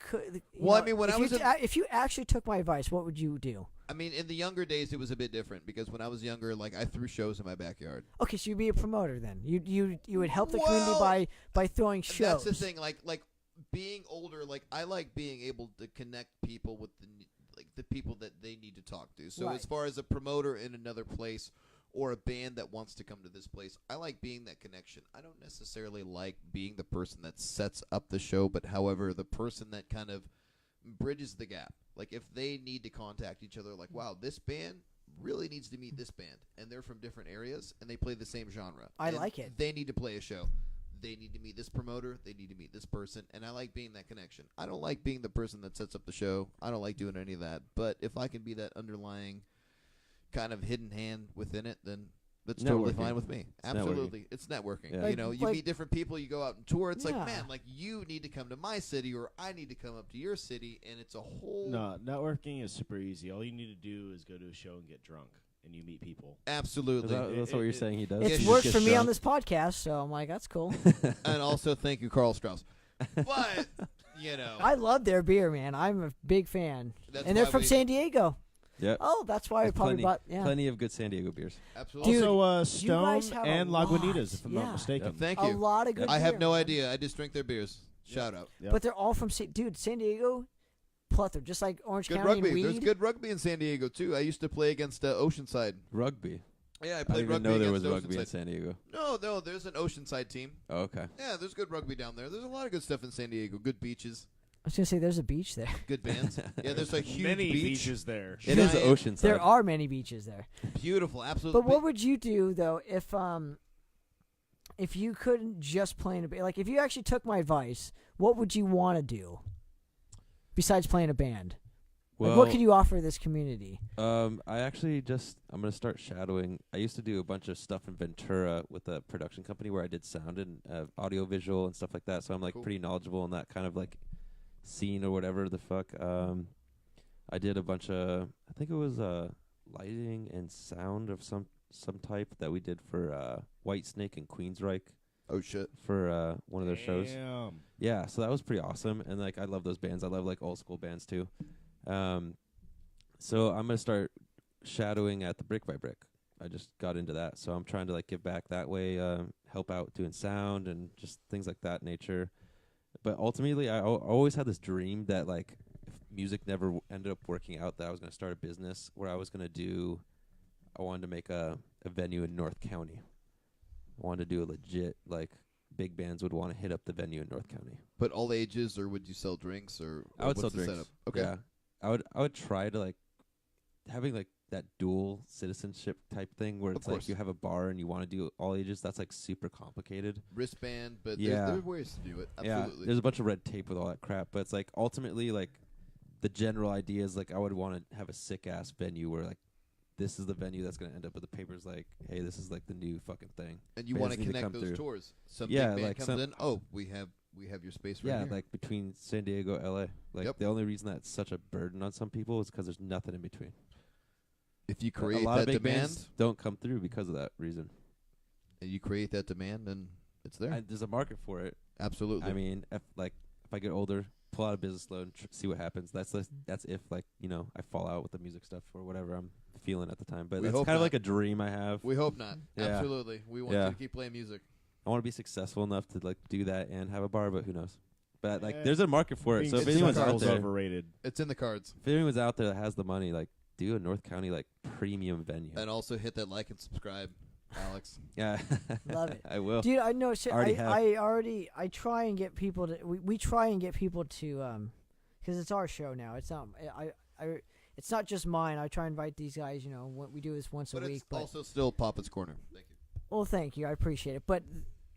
could. Well, I mean, when if I was if you actually took my advice, what would you do? I mean, in the younger days, it was a bit different because when I was younger, like I threw shows in my backyard. Okay, so you'd be a promoter then. You would help the community Well, by throwing shows. That's the thing. Like being older, like I like being able to connect people with the people that they need to talk to. So Right. as far as a promoter in another place or a band that wants to come to this place, I like being that connection. I don't necessarily like being the person that sets up the show, but however, the person that kind of bridges the gap. Like if they need to contact each other, like, wow, this band really needs to meet this band, and they're from different areas, and they play the same genre. I and like it. They need to play a show. They need to meet this promoter. They need to meet this person, and I like being that connection. I don't like being the person that sets up the show. I don't like doing any of that. But if I can be that underlying kind of hidden hand within it, then that's totally Networking. fine with me. Networking. It's networking. Yeah. You know, you meet different people. You go out and tour. It's like, Yeah. man, like you need to come to my city, or I need to come up to your city, and it's a whole No, networking is super easy. All you need to do is go to a show and get drunk, and you meet people. absolutely. That's what you're saying. He does. It's He He worked just for me gets on drunk. this podcast, so I'm like, that's cool. And also, thank you, Carl Strauss. But I love their beer, man. I'm a big fan, That's and they're why from we- San Diego. Yep. Oh, that's why I There's probably plenty, bought. Yeah. plenty of good San Diego beers. absolutely. Dude, Also, you guys Stone have a and lot. Lagunitas, if I'm Yeah. not mistaken. Thank A you. lot of good. I have beer, no man. idea. I just drink their beers. Shout out. Yep. But they're all from dude. San Diego, plethora, just like Orange Good County rugby. and weed. There's good rugby in San Diego too. I used to play against Oceanside. Rugby. Yeah, I I played didn't even rugby know there against was rugby in Oceanside. San Diego. No, there's an Oceanside team. Oh, okay. Yeah, there's good rugby down there. There's a lot of good stuff in San Diego. Good beaches, I was gonna say there's a beach there. good bands. Yeah, there's a huge Many beach. beaches there. It is the Giant- ocean side. There are many beaches there. Beautiful, absolutely. But what would you do though if you couldn't just play in a band? Like if you actually took my advice, what would you want to do besides playing a band? Well, Like, what could you offer this community? I actually I'm gonna start shadowing. I used to do a bunch of stuff in Ventura with a production company where I did sound and audio visual and stuff like that. So I'm like Cool. pretty knowledgeable in that kind of like scene or whatever the fuck. I did a bunch of I think it was lighting and sound of some type that we did for White Snake and Queensryche. Oh shit! for one of their shows. Damn. Yeah, so that was pretty awesome. And like I love those bands. I love like old school bands too. So I'm gonna start shadowing at the Brick by Brick. I just got into that, so I'm trying to like give back that way, help out doing sound and just things like that nature. But ultimately, I always had this dream that like if music never ended up working out, that I was gonna start a business where I wanted to make a venue in North County. I wanted to do a legit like big bands would want to hit up the venue in North County. But all ages, or would you sell drinks, or I would what's sell the drinks. setup? Okay. Yeah. I would try to like having like that dual citizenship type thing where Of it's like course. you have a bar and you want to do all ages. That's like super complicated. Wristband, but Yeah. there's ways to do it. Yeah, Absolutely. there's a bunch of red tape with all that crap, but it's like ultimately like the general idea is like I would want to have a sick ass venue where like this is the venue that's going to end up with the papers like, hey, this is like the new fucking thing. And you bands want to need to connect come those through. tours. Some Yeah, big band like comes some- in. Oh, we have your space right Yeah, here. like between San Diego, LA. Like Yep. the only reason that's such a burden on some people is because there's nothing in between. if you A create lot that of big demand, bands don't come through because of that reason. and you create that demand, then it's there. There's a market for it. Absolutely. I mean, if I get older, pull out a business loan, see what happens. That's if like I fall out with the music stuff or whatever I'm feeling at the time. But We that's hope kind of not. like a dream I have. we hope not. Yeah. Absolutely. We want Yeah. you to keep playing music. I want to be successful enough to like do that and have a bar, but who knows? But like, Yeah. there's a market for it. Being So if It's anyone's out successful's there, overrated. It's in the cards. if anyone's out there that has the money, like do a North County like premium venue. And also hit that like and subscribe, Alex. Yeah, Love it. I will. Dude, I know. Shit, Already have. I try and get people to. We try and get people to, because it's our show now. It's not. It's not just mine. I try and invite these guys. We do this once But a week. it's But also still Poppitt's Corner. Thank you. well, thank you. I appreciate it. But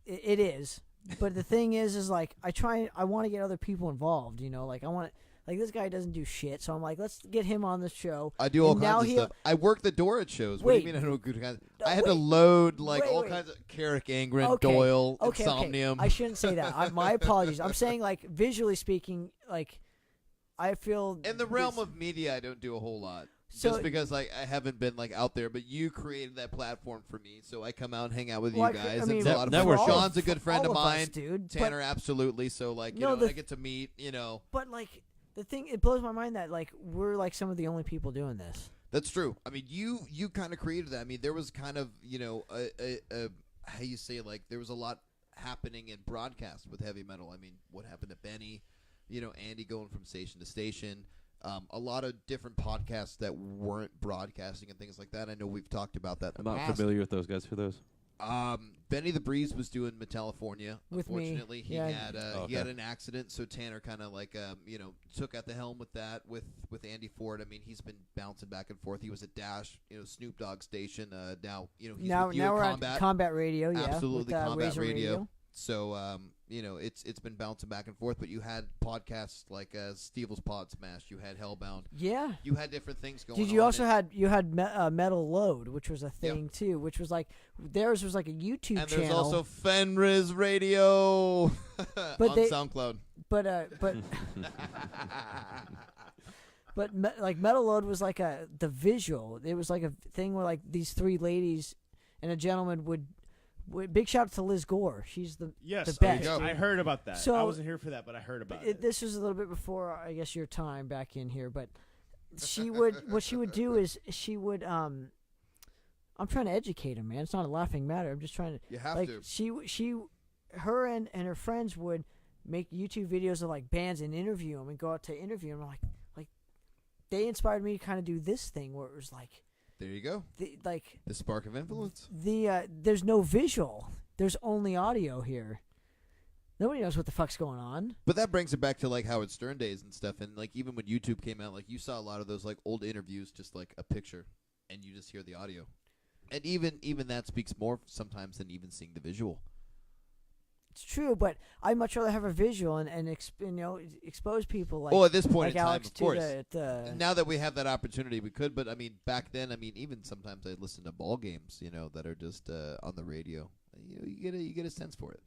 it is. But the thing is like I want to get other people involved. Like I want. Like this guy doesn't do shit, so I'm like, let's get him on the show. I do all And now kinds of stuff. I work the door at shows. What do you Wait. mean I don't do good kinds? No, I had to wait. load like Wait, all wait. kinds of Carrick Angren, Okay. Doyle, Okay, Insomnium. I shouldn't say that. My apologies. I'm saying like visually speaking, like I feel In the realm of media, I don't do a whole lot. So- just because like I haven't been like out there, but you created that platform for me, so I come out and hang out with Well, you guys. I mean, it's a lot of that fun. works. Sean's a good friend of all mine. us, dude. Tanner, absolutely. So like you No, know, the- I get to meet. But like the thing, it blows my mind that like we're like some of the only people doing this. That's true. I mean, you kind of created that. I mean, there was kind of a how you say like there was a lot happening in broadcast with heavy metal. I mean, what happened to Benny? Andy going from station to station. A lot of different podcasts that weren't broadcasting and things like that. I know we've talked about that in I'm the not past. familiar with those guys. Who are those? Benny the Breeze was doing Metallifornia. With me, Unfortunately, he yeah. had he had an accident, so Tanner kind of like took at the helm with that with Andy Ford. I mean, he's been bouncing back and forth. He was at Dash, Snoop Dogg station. Now he's now with you now at we're Combat. at Combat Radio, yeah, Absolutely, with, Combat Razor Radio. So it's been bouncing back and forth. But you had podcasts like Stevel's Pod Smash. You had Hellbound. Yeah. You had different things going on. Did you also and- had Metal Load, which was a thing too, which was like theirs was like a YouTube and channel. there's also Fenriz Radio on they- SoundCloud. But like Metal Load was like the visual. It was like a thing where like these three ladies and a gentleman would big shout out to Liz Gore. She's the Yes, the there you best. go. I heard about that. So- I wasn't here for that, but I heard about it. This was a little bit before I guess your time back in here, but she would what she would do is she would I'm trying to educate him, man. It's not a laughing matter. I'm just trying to You have like to. her and her friends would make YouTube videos of like bands and interview them and go out to interview them. Like they inspired me to kind of do this thing where it was like There you go. The spark of influence. there's no visual. There's only audio here. Nobody knows what the fuck's going on. But that brings it back to like Howard Stern days and stuff. And like even when YouTube came out, like you saw a lot of those like old interviews, just like a picture, and you just hear the audio. And even that speaks more sometimes than even seeing the visual. It's true, but I'd much rather have a visual and expose people like. Well, at this point like in time, Alex of to course. the Now that we have that opportunity, we could. But I mean, back then, I mean, even sometimes I listen to ball games, that are just on the radio. You get a sense for it.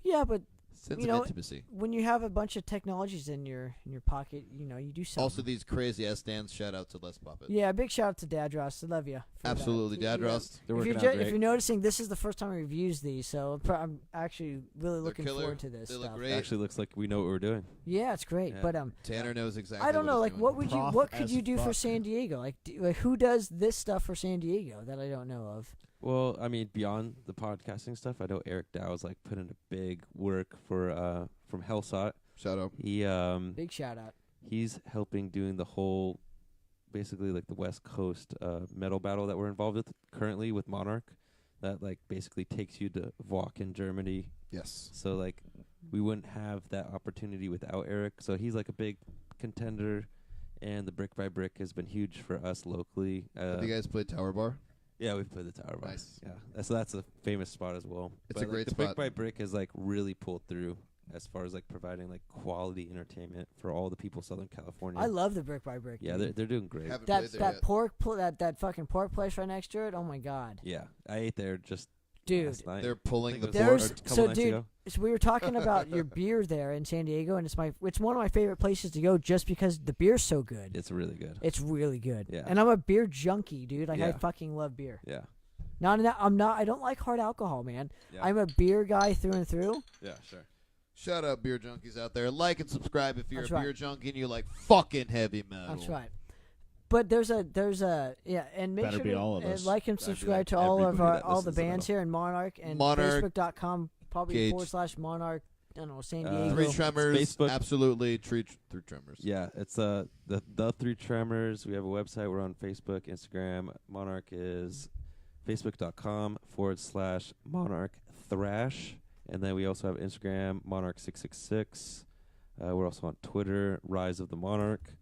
yeah, but Sense you of know, intimacy. when you have a bunch of technologies in your pocket, you do something. Also, these crazy ass stands. Shout out to Les Poppitt. Yeah, big shout out to Dad Ross. I love you. Absolutely, Dad Ross. They're If working you're, out great. if you're noticing, this is the first time we've used these, so I'm actually really looking killer. forward to this They look stuff. great. It actually looks like we know what we're doing. Yeah, it's great. Yeah. But Tanner knows exactly. I don't know, what he's like doing. what could Prof you as do for fuck. San Diego? Like who does this stuff for San Diego that I don't know of? Well, I mean, beyond the podcasting stuff, I know Eric Dow's like put in a big work for from Hellsot. Shout out. He Big shout out. he's helping doing the whole, basically like the West Coast metal battle that we're involved with currently with Monarch. That like basically takes you to Walk in Germany. Yes. So like we wouldn't have that opportunity without Eric. So he's like a big contender, and the Brick by Brick has been huge for us locally. Have you guys played Tower Bar? Yeah, we've played the Tower Bar. Nice. Yeah, that's a famous spot as well. It's But, a great the spot. Brick by Brick has like really pulled through as far as like providing like quality entertainment for all the people of Southern California. I love the Brick by Brick. Yeah, dude. they're doing great. Haven't that played there that yet. pork that fucking pork place right next to it. Oh my god, Yeah, I ate there just dude. last night. They're pulling the I think it was There's a couple so nights dude. ago. So we were talking about your beer there in San Diego, and it's one of my favorite places to go just because the beer's so good. It's really good. It's really good. Yeah. And I'm a beer junkie, dude. Like I Yeah. fucking love beer. Yeah, I don't like hard alcohol, man. yeah, I'm a beer guy through and through. yeah, sure. Shout out beer junkies out there. Like and subscribe if you're That's a right. beer junkie and you like fucking heavy metal. That's right. But there's a and make Better sure be to all of us. like and Better be subscribe like to all of everybody that all the listens to bands metal. here in Monarch and Monarch, Facebook.com probably Gage. /Monarch. I don't know, San Uh, Diego. Three Tremors. Facebook. Absolutely. Three Tremors. Yeah, it's the Three Tremors. We have a website. We're on Facebook, Instagram. Monarch is facebook.com/Monarch Thrash. And then we also have Instagram, Monarch666. We're also on Twitter, Rise of the Monarch.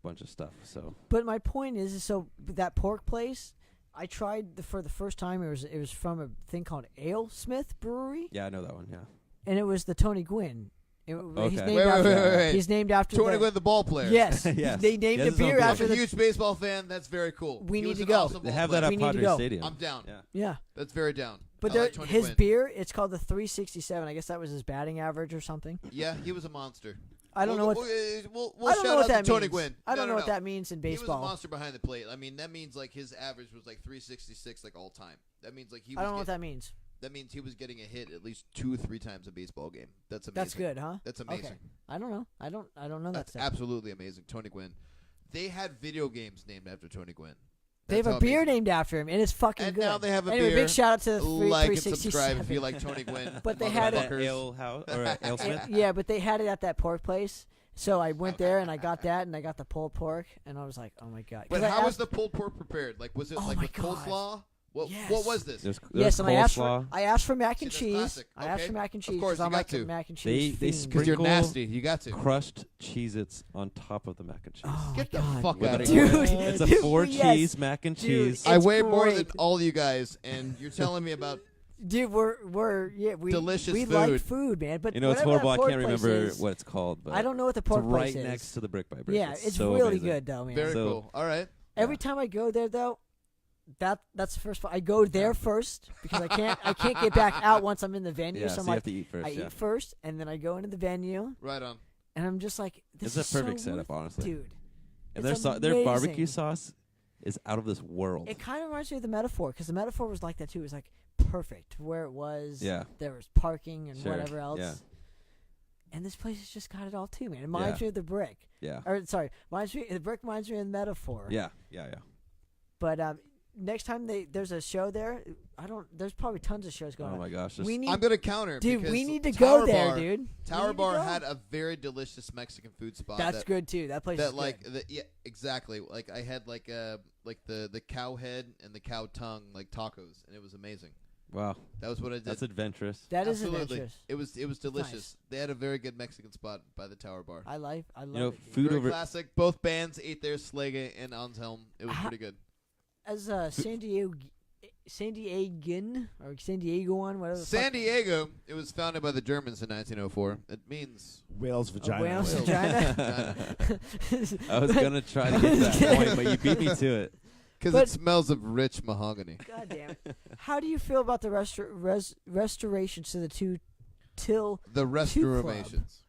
Bunch of stuff. So But my point is so that pork place, I tried for the first time. It was from a thing called Ale Smith Brewery, yeah, I know that one. Yeah. and it was the Tony Gwynn. He's Okay. named Wait, after. wait. He's named after Tony the, Gwynn, the ball player. Yes, Yes. they named Yes, the beer it's on after I'm a the. huge baseball fan. That's very cool. We He need was to an go. awesome They ball have player. that We at need to Padres go. Stadium. I'm down. Yeah. Yeah. That's very down. But I like Tony his Gwynn. beer, it's called the 367. I guess that was his batting average or something. Yeah, he was a monster. I don't know what. We'll I don't shout know what out that to Tony means. Gwynn. I don't No, know no, what no. that means in He was a baseball. monster behind the plate. I mean, that means like his average was like 366 like all time. That means like he was I don't know what that means. that means he was getting a hit at least 2-3 times a baseball game. That's amazing. That's good, huh? That's amazing. Okay. I don't know. I don't know that That's stuff. absolutely amazing. Tony Gwynn. They had video games named after Tony Gwynn. They have That's a how beer amazing. named after him, and it's fucking And good. now they have a anyway, beer. big shout out to the Like and 367. subscribe if you like Tony Gwynn. But they had it- motherfuckers. Ale House or Ale Smith. Yeah, but they had it at that pork place. So I went there and I got that and I got the pulled pork and I was like, oh my god. 'Cause But I how was asked- the pulled pork prepared? Like, was it Oh like my with God. coleslaw? What Yes. was this? There's Yes, and I asked coleslaw. for mac and See, that's cheese. classic. I asked Okay. for mac and Of cheese course, I'm you like got to. a mac and They- cheese they fiend. Because you're Sprinkle nasty. You got to. crushed Cheez-Its on top of the mac and cheese. Oh Get my the God. fuck With out a- of here. Dude, It's a dude, 4-cheese yes. mac and Dude, cheese. I It's weigh more than great. all you guys, and you're telling me about Dude, we Delicious we food. like food, man. But You know, it's whatever that horrible. I pork can't place remember is, what it's called, but I don't know what the it's pork right place is. next to the Brick by Brick. Yeah, it's so really amazing. good though, man. very So- cool. All right. Every time I go there though, that's the first. I go there first because I can't get back out once I'm in the venue. Yeah, so so I'm you like, have to eat first. I yeah. eat first and then I go into the venue Right on. and I'm just like, this It's a is perfect so setup, honestly. dude. And it's their barbecue amazing. sauce is out of this world. It kind of reminds me of the Metaphor because the Metaphor was like that too. It was like perfect where it was. Yeah. There was parking and Sure, whatever else. yeah. And this place has just got it all too, man. It reminds Yeah. me of the Brick. Yeah. Or sorry, the Brick reminds me of the Metaphor. Yeah. Yeah. Yeah. But next time there's a show there, there's probably tons of shows going Oh on. my gosh. We need, I'm gonna counter. dude, because we need to Tower go there, Bar, dude. We Tower need to Bar go. had a very delicious Mexican food spot. That's that, good too. That place That is like good. yeah, exactly. Like I had like the cow head and the cow tongue like tacos, and it was amazing. Wow. That was what I did. That's adventurous. That is Absolutely. adventurous. It was delicious. Nice. They had a very good Mexican spot by the Tower Bar. I love You know, it. Dude. food Very over. classic. Both bands ate their Slege and Anshelm. It was How- pretty good. As San Diegan or San Diegoan, whatever. the San fuck- Diego. It was founded by the Germans in 1904. It means Whale's A vagina. whale's Whale. vagina. I was gonna try to get to that point, but you beat me to it. because But- it smells of rich mahogany. God damn it! How do you feel about the restorations to the two till The Club. restorations.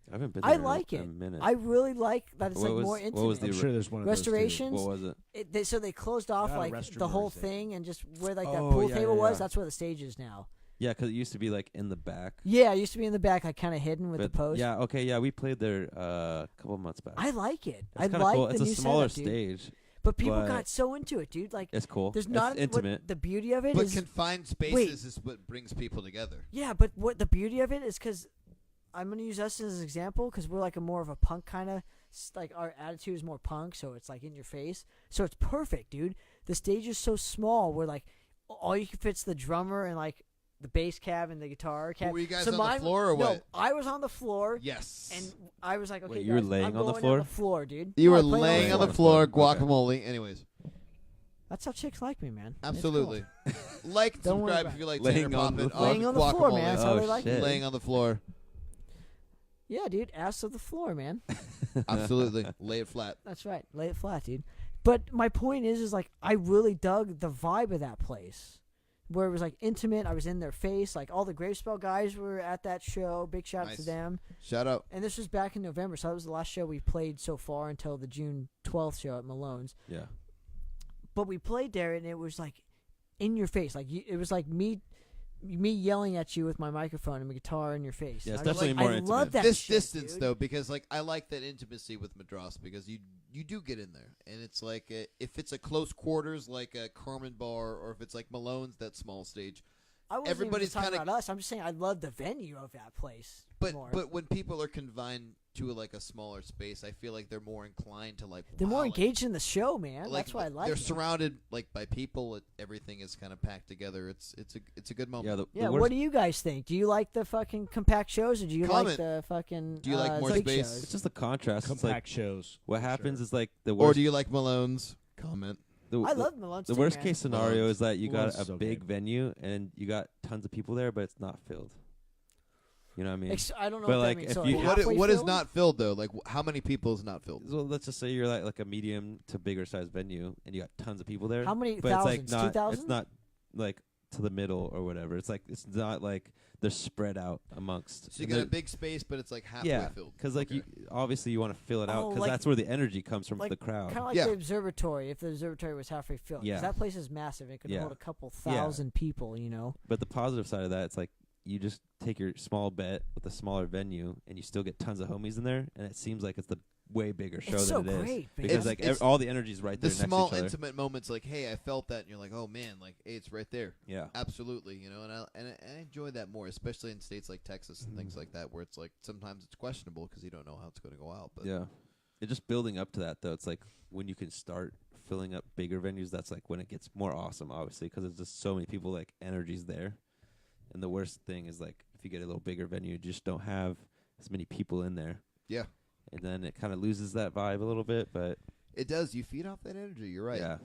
I haven't been I there like in it. a minute. I really like that it's What like was- more what intimate. was the I'm sure there's one of those, too. Restorations. What was it? So they closed off Not a like the restroom whole thing. thing and just where like that Oh, pool yeah, table yeah, was. yeah. That's where the stage is now. Yeah, because it used to be like in the back. Yeah, it used to be in the back, like kind of hidden with But the post. Yeah, okay, yeah, we played there a couple of months back. I like it. It's I kinda like cool. the It's a new smaller setup, dude. stage. But people but got so into it, dude. Like, It's cool. there's not it's intimate. What, the beauty of it But is. confined spaces is what brings people together. Yeah, but what the beauty of it is because I'm gonna use us as an example because we're like a more of a punk kind of like our attitude is more punk, so it's like in your face. So it's perfect, dude. The stage is so small where like all you can fit's the drummer and like the bass cab and the guitar cab. Were you guys so on mine, the floor or no, what? I was on the floor. Yes. And I was like, okay, Wait, you were guys, laying I'm on the going floor? on the floor, dude. You No, were I played laying on the floor. floor, Okay. guacamole. Anyways, That's how chicks like me, man. It's cool. absolutely. Like and Don't worry subscribe about if you like Laying Tanner on the Poppitt floor. Laying on the floor, man. That's how Oh, they like shit. me. Laying on the floor. Yeah, dude. Ass to the floor, man. Absolutely. Lay it flat. That's right. Lay it flat, dude. But my point is like I really dug the vibe of that place, where it was like intimate. I was in their face. Like all the Gravespell guys were at that show. Big shout out to Nice. them. Shout out. And this was back in November, so that was the last show we played so far until the June 12th show at Malone's. Yeah. But we played there, and it was like in your face. Like it was like me yelling at you with my microphone and my guitar in your face. Yeah, it's And I was definitely like, more I intimate. love that This shit, distance dude. though, because like I like that intimacy with Madras because you do get in there, and it's like if it's a close quarters like a Carmen Bar, or if it's like Malone's, that small stage. I wasn't everybody's even talking kinda- about us. I'm just saying I love the venue of that place. But more. but when people are confined to like a smaller space, I feel like they're more inclined to like. They're wow, more like- engaged in the show, man. like, That's why I like They're it. surrounded like by people. Everything is kind of packed together. It's a good moment. Yeah, the Yeah, worst, what do you guys think? Do you like the fucking compact shows, or do you like Comment. the fucking? Do you like more big space? shows? it's just the contrast. It's like Compact shows. what for happens sure. is like the Or worst. do you like Malone's? Comment. I love Malone's the too, worst man. case scenario is that you got Malone's a is okay. big venue and you got tons of people there, but it's not filled. You know what I mean? I don't know But, what like, that means. if So you- like What halfway what is filled? not filled though? Like how many people is not filled? So let's just say you're like a medium to bigger size venue and you got tons of people there. How many but it's like thousands? not. 2,000? It's not like to the middle or whatever. It's not like they're spread out amongst. So you and got a they're- big space, but it's like halfway yeah, filled. because like Okay. you obviously you want to fill it out Oh, because like- that's where the energy comes from like the crowd. Kind of like Yeah. the observatory. If the observatory was halfway filled, 'Cause Yeah. that place is massive. It could Yeah. hold a couple thousand people. You know. But the positive side of that, it's like you just take your small bet with a smaller venue, and you still get tons of homies in there, and it seems like it's the way bigger show It's so than it is great, man. because It's- like it's all the energy's right The there small next to each other. intimate moments, like hey, I felt that, and you're like, oh man, like hey, it's right there. Yeah, Absolutely, you know, and I enjoy that more, especially in states like Texas and things like that, where it's like sometimes it's questionable because you don't know how it's going to go out. But yeah. It's just building up to that though. It's like when you can start filling up bigger venues, that's like when it gets more awesome, obviously, because there's just so many people. Like energy's there, and the worst thing is like if you get a little bigger venue, you just don't have as many people in there. yeah, And then it kind of loses that vibe a little bit, but it does. You feed off that energy. You're right. yeah,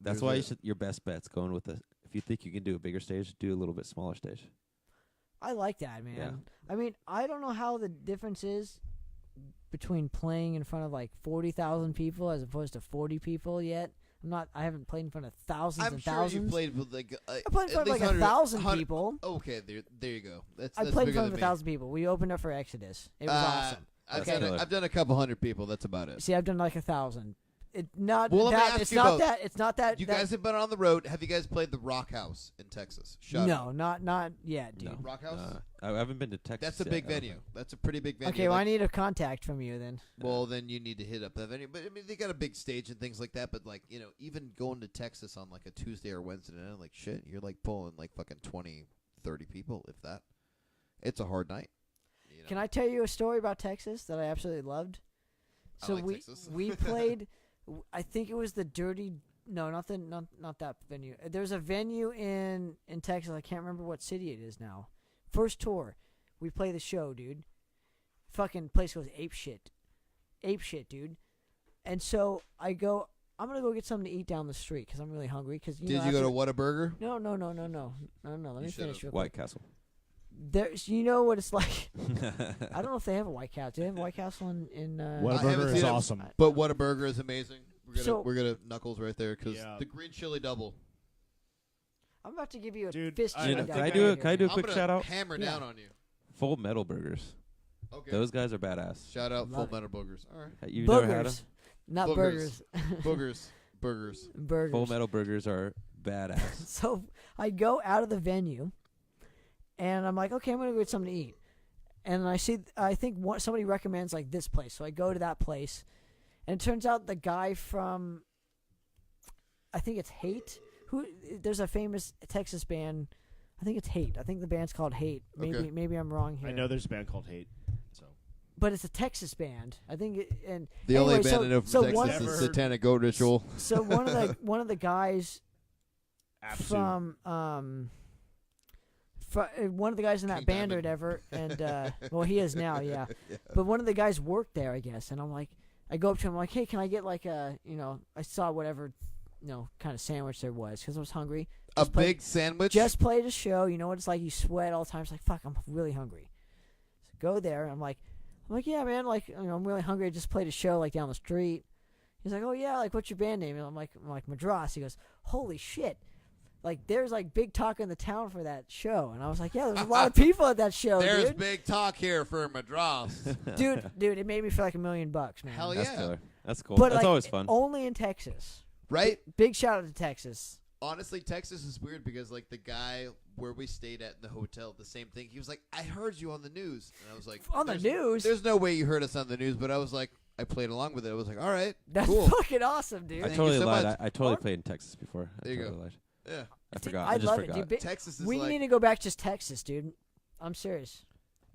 that's There's why a- you should your best bet's going with the. If you think you can do a bigger stage, do a little bit smaller stage. I like that, man. Yeah. I mean, I don't know how the difference is between playing in front of like 40,000 people as opposed to 40 people yet. I haven't played in front of thousands I'm and sure thousands. you played with like I played in at front of like least 1,000 100 people. Okay, there you go. That's I that's played in bigger front of than 1,000 people. We opened up for Exodus. It was awesome. I've Okay. done I've done a couple hundred people. That's about it. See, I've done like 1,000. It not Well, let me that. ask It's you not about- that. It's not that. You that, guys have been on the road. Have you guys played the Rock House in Texas? Shut No, up. not yet, dude. No. Rock House. I haven't been to Texas. That's a yet, big I don't venue. think. That's a pretty big venue. Okay, well, I Like- need a contact from you then. Well, then you need to hit up that venue. But I mean, they got a big stage and things like that. But like, you know, even going to Texas on like a Tuesday or Wednesday night, like shit, you're like pulling like fucking 20, 30 people, if that. It's a hard night. You know? Can I tell you a story about Texas that I absolutely loved? I So like we Texas. we played. I think it was the Dirty. No, not that venue. There's a venue in Texas. I can't remember what city it is now. First tour, we play the show, dude. Fucking place goes ape shit, dude. And so I go. I'm gonna go get something to eat down the street because I'm really hungry. Cause Did you go to Whataburger? No. Let me You finish. should've. real quick. White Castle. There's, you know what it's like. I don't know if they have a White Castle. Do they have a White Castle in haven't Whataburger seen is it. awesome. But Whataburger is amazing. So- We're gonna Knuckles right there because Yeah. the green chili double. I'm about to give you a Dude, fist I- You check know, down can I right do here, a dude. quick I'm gonna shout out? hammer Yeah. down on you. Full Metal Burgers. Okay. Those guys are badass. Shout out Love Full Metal Burgers. All right. You've never had them? Boogers, not Boogers. burgers. Burgers. Burgers. Full Metal Burgers are badass. So I go out of the venue, and I'm like, okay, I'm gonna go get something to eat. And I think somebody recommends like this place, so I go to that place, and it turns out the guy from, I think it's Hate. There's a famous Texas band. I think it's Hate. I think the band's called Hate. Maybe I'm wrong here. I know there's a band called Hate. So, but it's a Texas band. I think The anyway, only band I know from one, Texas is Satanic Goat Ritual. So one of the guys Absu. from one of the guys in that King band or Diamond. whatever, and well, he is now, yeah. But one of the guys worked there, I guess, and I'm like, I go up to him, I'm like, hey, can I get like I saw whatever, kind of sandwich there was because I was hungry. A big sandwich? Just played a show. You know what it's like? You sweat all the time. It's like, fuck, I'm really hungry. So go there. I'm like, yeah, man. Like, I'm really hungry. I just played a show like down the street. He's like, oh yeah, like what's your band name? And I'm like Madras. He goes, holy shit. Like there's like big talk in the town for that show. And I was like, yeah, there's a lot of people at that show, There's dude. big talk here for Madras. dude, it made me feel like $1 million, man. Hell That's yeah. killer. That's cool. But That's like, always fun. only in Texas. Right? Big shout out to Texas. Honestly, Texas is weird because, like, the guy where we stayed at in the hotel, the same thing. He was like, I heard you on the news. And I was like, On the news? There's no way you heard us on the news. But I was like, I played along with it. I was like, all right, That's cool. fucking awesome, dude. I Thank totally you so lied. much. I totally played in Texas before. There you totally go. lied. Yeah. I forgot. I I just love forgot. it, dude. Texas is We like, need to go back to Texas, dude. I'm serious.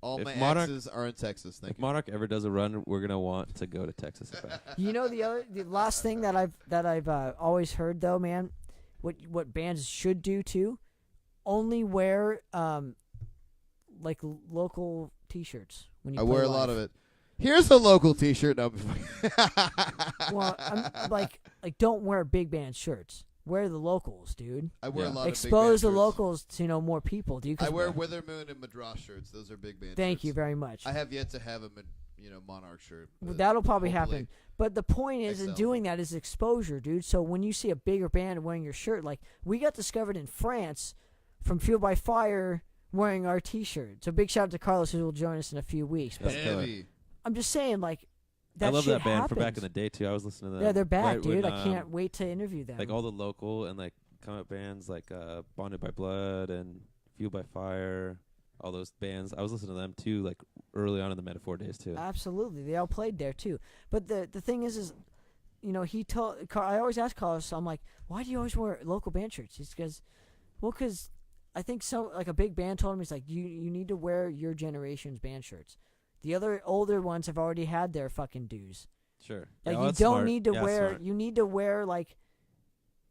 all If my Monarch- exes are in Texas. Thank If you. Monarch ever does a run, we're gonna want to go to Texas. You know the last thing that I've always heard though, man, what bands should do too, only wear like local T-shirts when you. I play wear a live. lot of it. Here's a local T-shirt. No, Well, I'm like don't wear big band shirts. Wear the locals, dude. I wear a Yeah. lot Expose the of big band shirts. locals to more people, dude. 'Cause I wear Withermoon and Madras shirts. Those are big band Thank shirts. you very much. I have yet to have a Monarch shirt. but That'll probably hopefully- happen. But the point is, in XL. doing that is exposure, dude. So when you see a bigger band wearing your shirt, like we got discovered in France from Fueled by Fire wearing our T-shirt. So big shout out to Carlos who will join us in a few weeks. But That's killer. Heavy. I'm just saying, like that I love shit that band from back happens. in the day too. I was listening to them. Yeah, they're back, right dude. when, I can't wait to interview them. Like all the local and like comic bands like Bonded by Blood and Fueled by Fire, all those bands. I was listening to them too, like early on in the Metaphor days too. Absolutely, they all played there too. But the thing is, he told. I always ask Carlos. I'm like, why do you always wear local band shirts? It's because I think like a big band told him, he's like, you need to wear your generation's band shirts. The other older ones have already had their fucking dues. Sure. Like Yeah, you that's don't smart. need to Yeah, wear. smart. You need to wear like,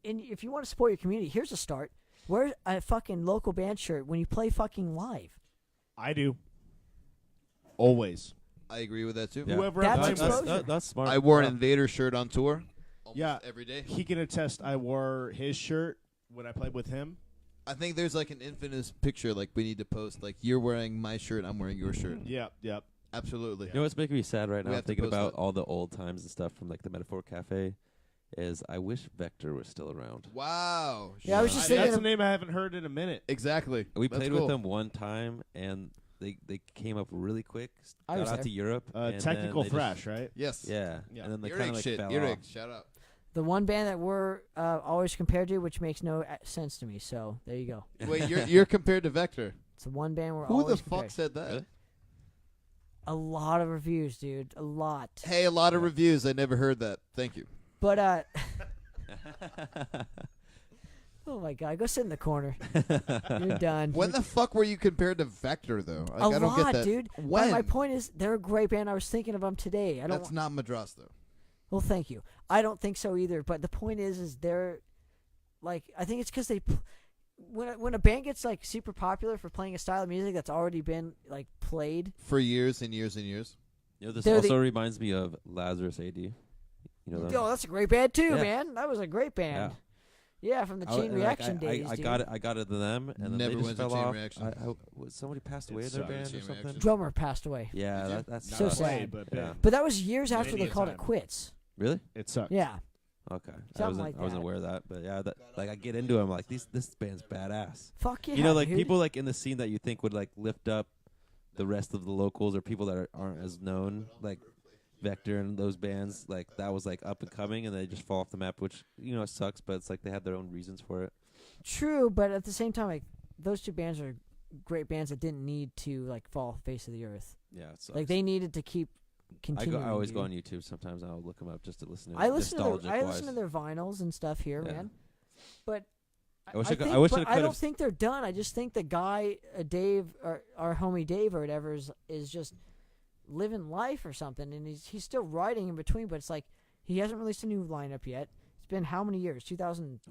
if you want to support your community, here's a start. Wear a fucking local band shirt when you play fucking live. I do. Always. I agree with that too. Yeah. Whoever That's I'm playing with, exposure. That's smart. I wore an Yeah. Invader shirt on tour. Almost Yeah. every day. he can attest. I wore his shirt when I played with him. I think there's like an infinite picture like we need to post. Like you're wearing my shirt, I'm wearing your shirt. Yep. Absolutely. You know what's making me sad right We now? have to Thinking post about that. all the old times and stuff from like the Metaphor Cafe. Is I wish Vector was still around. Wow. Yeah, I was just thinking That's a of- name I haven't heard in a minute. Exactly. We That's played cool. with them one time, and they came up really quick. I Got was out there. to Europe. and Technical then they Thrash, just, right? Yes. Yeah. Yeah. And then they kind Earache of like shit. fell Earache. off. Shout out. The one band that we're always compared to, which makes no sense to me. So there you go. Wait, you're compared to Vector. It's the one band we're Who the always fuck compared. said that? Really? A lot of reviews, dude. A lot. Hey, a lot of reviews. I never heard that. Thank you. But oh my god, go sit in the corner. You're done. When the fuck were you compared to Vector though? Like, a I don't lot, get that. dude. When? My point is, they're a great band. I was thinking of them today. I don't. That's not Madras though. Well, thank you. I don't think so either. But the point is they're like, I think it's because when a band gets like super popular for playing a style of music that's already been like played. For years and years and years. You know, this They're also reminds me of Lazarus AD. You know them? Oh, that's a great band too, Yeah. man. That was a great band. Yeah, from the I- Chain and, Reaction I, days, I dude. got it. I got it to them, and then Never they went just to fell Chain off. Reaction. Somebody passed away in It their sucked. band or Chain something. Reaction. Drummer passed away. Yeah, Did you? that's Not So played, sad. but Yeah. But that was years after they Indian called time. it quits. really. it sucked. Yeah. Okay, Something like I wasn't that. aware of that, but yeah, like I get into them like this band's badass. Fuck yeah. You know, like dude. people like in the scene that you think would like lift up the rest of the locals or people that aren't as known, like Vector and those bands, like that was like up and coming, and they just fall off the map, which it sucks, but it's like they have their own reasons for it. True, but at the same time, like those two bands are great bands that didn't need to like fall off the face of the earth. Yeah, it sucks. Like they needed to keep continuing. I always dude. go on YouTube. Sometimes I'll look them up just to listen to. I listen to their vinyls and stuff here, man. But I wish I could. but I don't think they're done. I just think the guy, Dave, or our homie Dave or whatever, is just living life or something, and he's still writing in between. But it's like he hasn't released a new lineup yet. It's been how many years?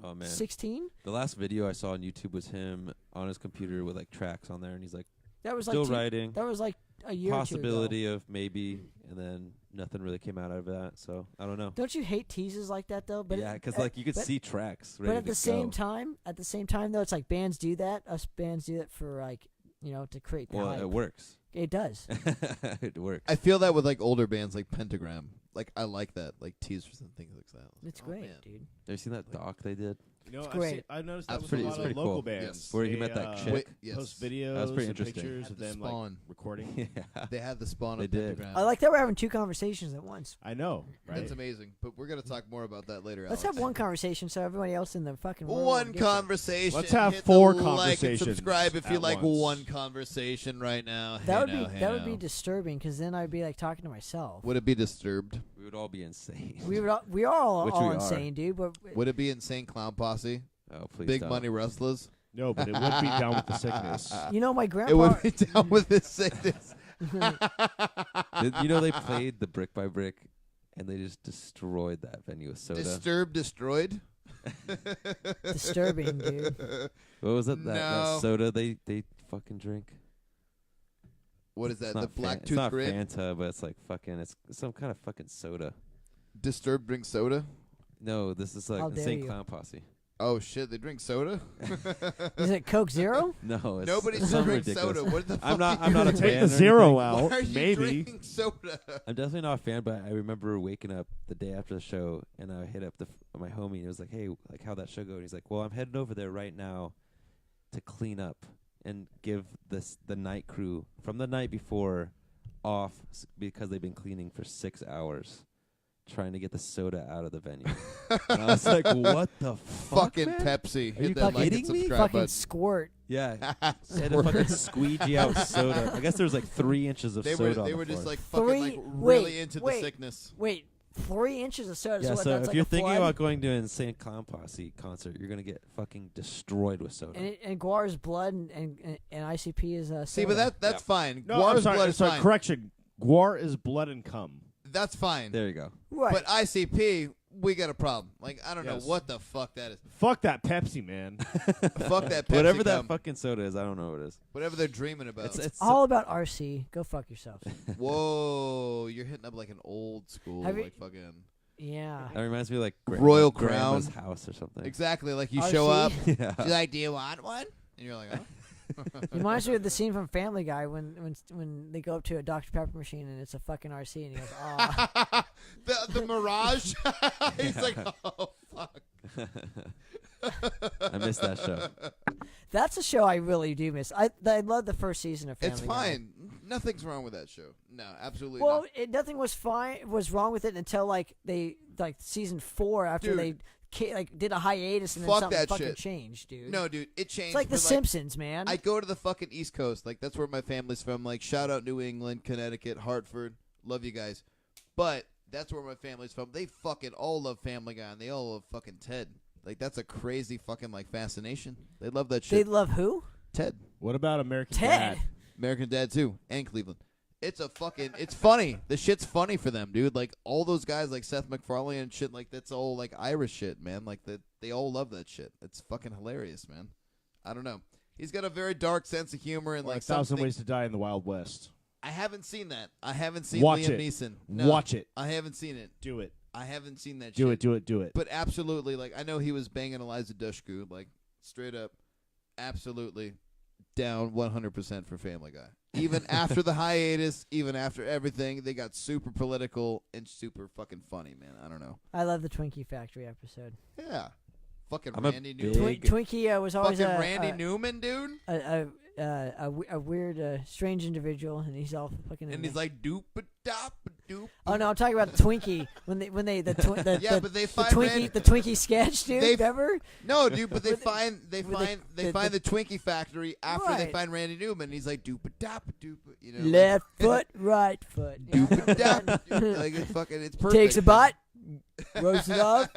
2016. The last video I saw on YouTube was him on his computer with like tracks on there, and he's like, that was still like writing. That was like a year. Possibility of maybe, and then nothing really came out of that. So I don't know. Don't you hate teases like that though? But yeah, because like you could see tracks. But at the same time, though, it's like bands do that. Us bands do that for like to create. The hype. It works. It does. It works. I feel that with like older bands like Pentagram. Like I like that, like teasers and things like that. It's great, man. dude. Have you seen that doc they did? It's great. I noticed That's that pretty- with a it's lot of pretty local cool. bands. Yes. Where he They, met that chick. Wait, yes. post videos, That was pretty and interesting. pictures Had of the them like Spawn. recording. Yeah. They had the spawn They of did. Pentagram. I like that we're having two conversations at once. I know, right? That's amazing. But we're gonna talk more about that later. Let's Alex. have one conversation so everybody else in the fucking world One gets it. conversation. Let's have Hit 4 the like and conversations subscribe if you at like once. one conversation right now. That Hey would now, that would hey be now. disturbing because then I'd be like talking to myself. Would it be disturbed? We would all be insane. We are all, Which all we are. insane, dude. But Would it be Insane Clown Posse? Oh, please Big don't. Money Rustlers? No, but it would be down with the sickness. my It grandpa. would be down with this sickness. They played the Brick by Brick, and they just destroyed that venue with soda. Disturbed, destroyed. Disturbing, dude. What was it? That No. soda they fucking drink. What is that? It's The not Black it's Tooth not Grit? Fanta, but it's like fucking. It's some kind of fucking soda. Disturbed drink soda? No, this is like How dare Insane you. Clown Posse. Oh shit, they drink soda? Is it Coke Zero? No, it's Nobody it's drinks ridiculous. soda. What the I'm fuck? not a Take fan the or zero anything. out, Why are you maybe. drinking soda? I'm definitely not a fan, but I remember waking up the day after the show, and I hit up my homie, and it was like, "Hey, like how'd that show go?" And he's like, "Well, I'm heading over there right now to clean up and give the night crew from the night before off because they've been cleaning for 6 hours." Trying to get the soda out of the venue. And I was like, what the fuck, Fucking man? Pepsi. Are you Hit that like and kidding me? subscribe Fucking button. squirt. Yeah. They had to fucking squeegee out soda. I guess there was like 3 inches of They soda were on the just floor. like fucking like Wait, really into wait. the sickness. Wait, 3 inches of soda. Yeah, so what, so that's if like you're a thinking flood? about going to an Insane Clown Posse concert, you're going to get fucking destroyed with soda. And Guar's blood and ICP is soda. See, but that's fine. No, Guar's I'm sorry, blood is sorry, fine. correction. Guar is blood and cum. That's fine. There you go. right. But ICP, we got a problem. Like, I don't know Yes. what the fuck that is. Fuck that Pepsi, man. Fuck that Pepsi Whatever that cum. fucking soda is, I don't know what it is. Whatever they're dreaming about. It's all about RC. Go fuck yourself. Whoa, you're hitting up like an old school, Have you- like fucking. Yeah. that reminds me of like Royal Grandma's Crown. house or something. Exactly, like you RC? show up. Yeah. She's like, "Do you want one?" And you're like, "Oh." Reminds me of the scene from Family Guy when they go up to a Dr. Pepper machine and it's a fucking RC and he goes, "Oh." the Mirage. He's like, "Oh fuck." I missed that show. That's a show I really do miss. I love the first season of Family It's Guy. fine. Nothing's wrong with that show. No, absolutely Well, not. nothing was wrong with it until like season 4 after Dude. they did a hiatus and then Fuck something that fucking shit. changed, dude. No, dude, it changed. it's like The but, Simpsons, man. I go to the fucking East Coast. Like, that's where my family's from. Like, shout out New England, Connecticut, Hartford. Love you guys. But that's where my family's from. They fucking all love Family Guy, and they all love fucking Ted. Like, that's a crazy fucking, like, fascination. They love that They shit. love who? Ted. What about American Ted. Dad? American Dad, too. And Cleveland. It's a fucking... It's funny. The shit's funny for them, dude. Like, all those guys, like Seth MacFarlane and shit, like, that's all, like, Irish shit, man. Like, they all love that shit. It's fucking hilarious, man. I don't know. He's got a very dark sense of humor and, Like like, 1,000 something... Ways to Die in the Wild West. I haven't seen that. I haven't seen Watch Liam it. Neeson. No, Watch it. I haven't seen it. Do it. I haven't seen that Do shit. it. Do it. Do it. But absolutely, like, I know he was banging Eliza Dushku, like, straight up, absolutely down 100% for Family Guy. Even after the hiatus, even after everything, they got super political and super fucking funny, man. I don't know. I love the Twinkie Factory episode. Yeah. Fucking I'm a Randy big- Newman. Twinkie was always Fucking Randy Newman, dude. a weird, strange individual, and he's all fucking. And he's like doop a dop a doop. oh no, I'm talking about the Twinkie when they the Yeah, but they find the Twinkie sketch, dude. They- Remember? No, dude, but they With the- find the Twinkie factory after they Right. find Randy Newman. He's like doop a dop a doop. You know, Left foot, right foot. doop a dop. Like it's fucking, it's perfect. Takes a bite, roasts it off.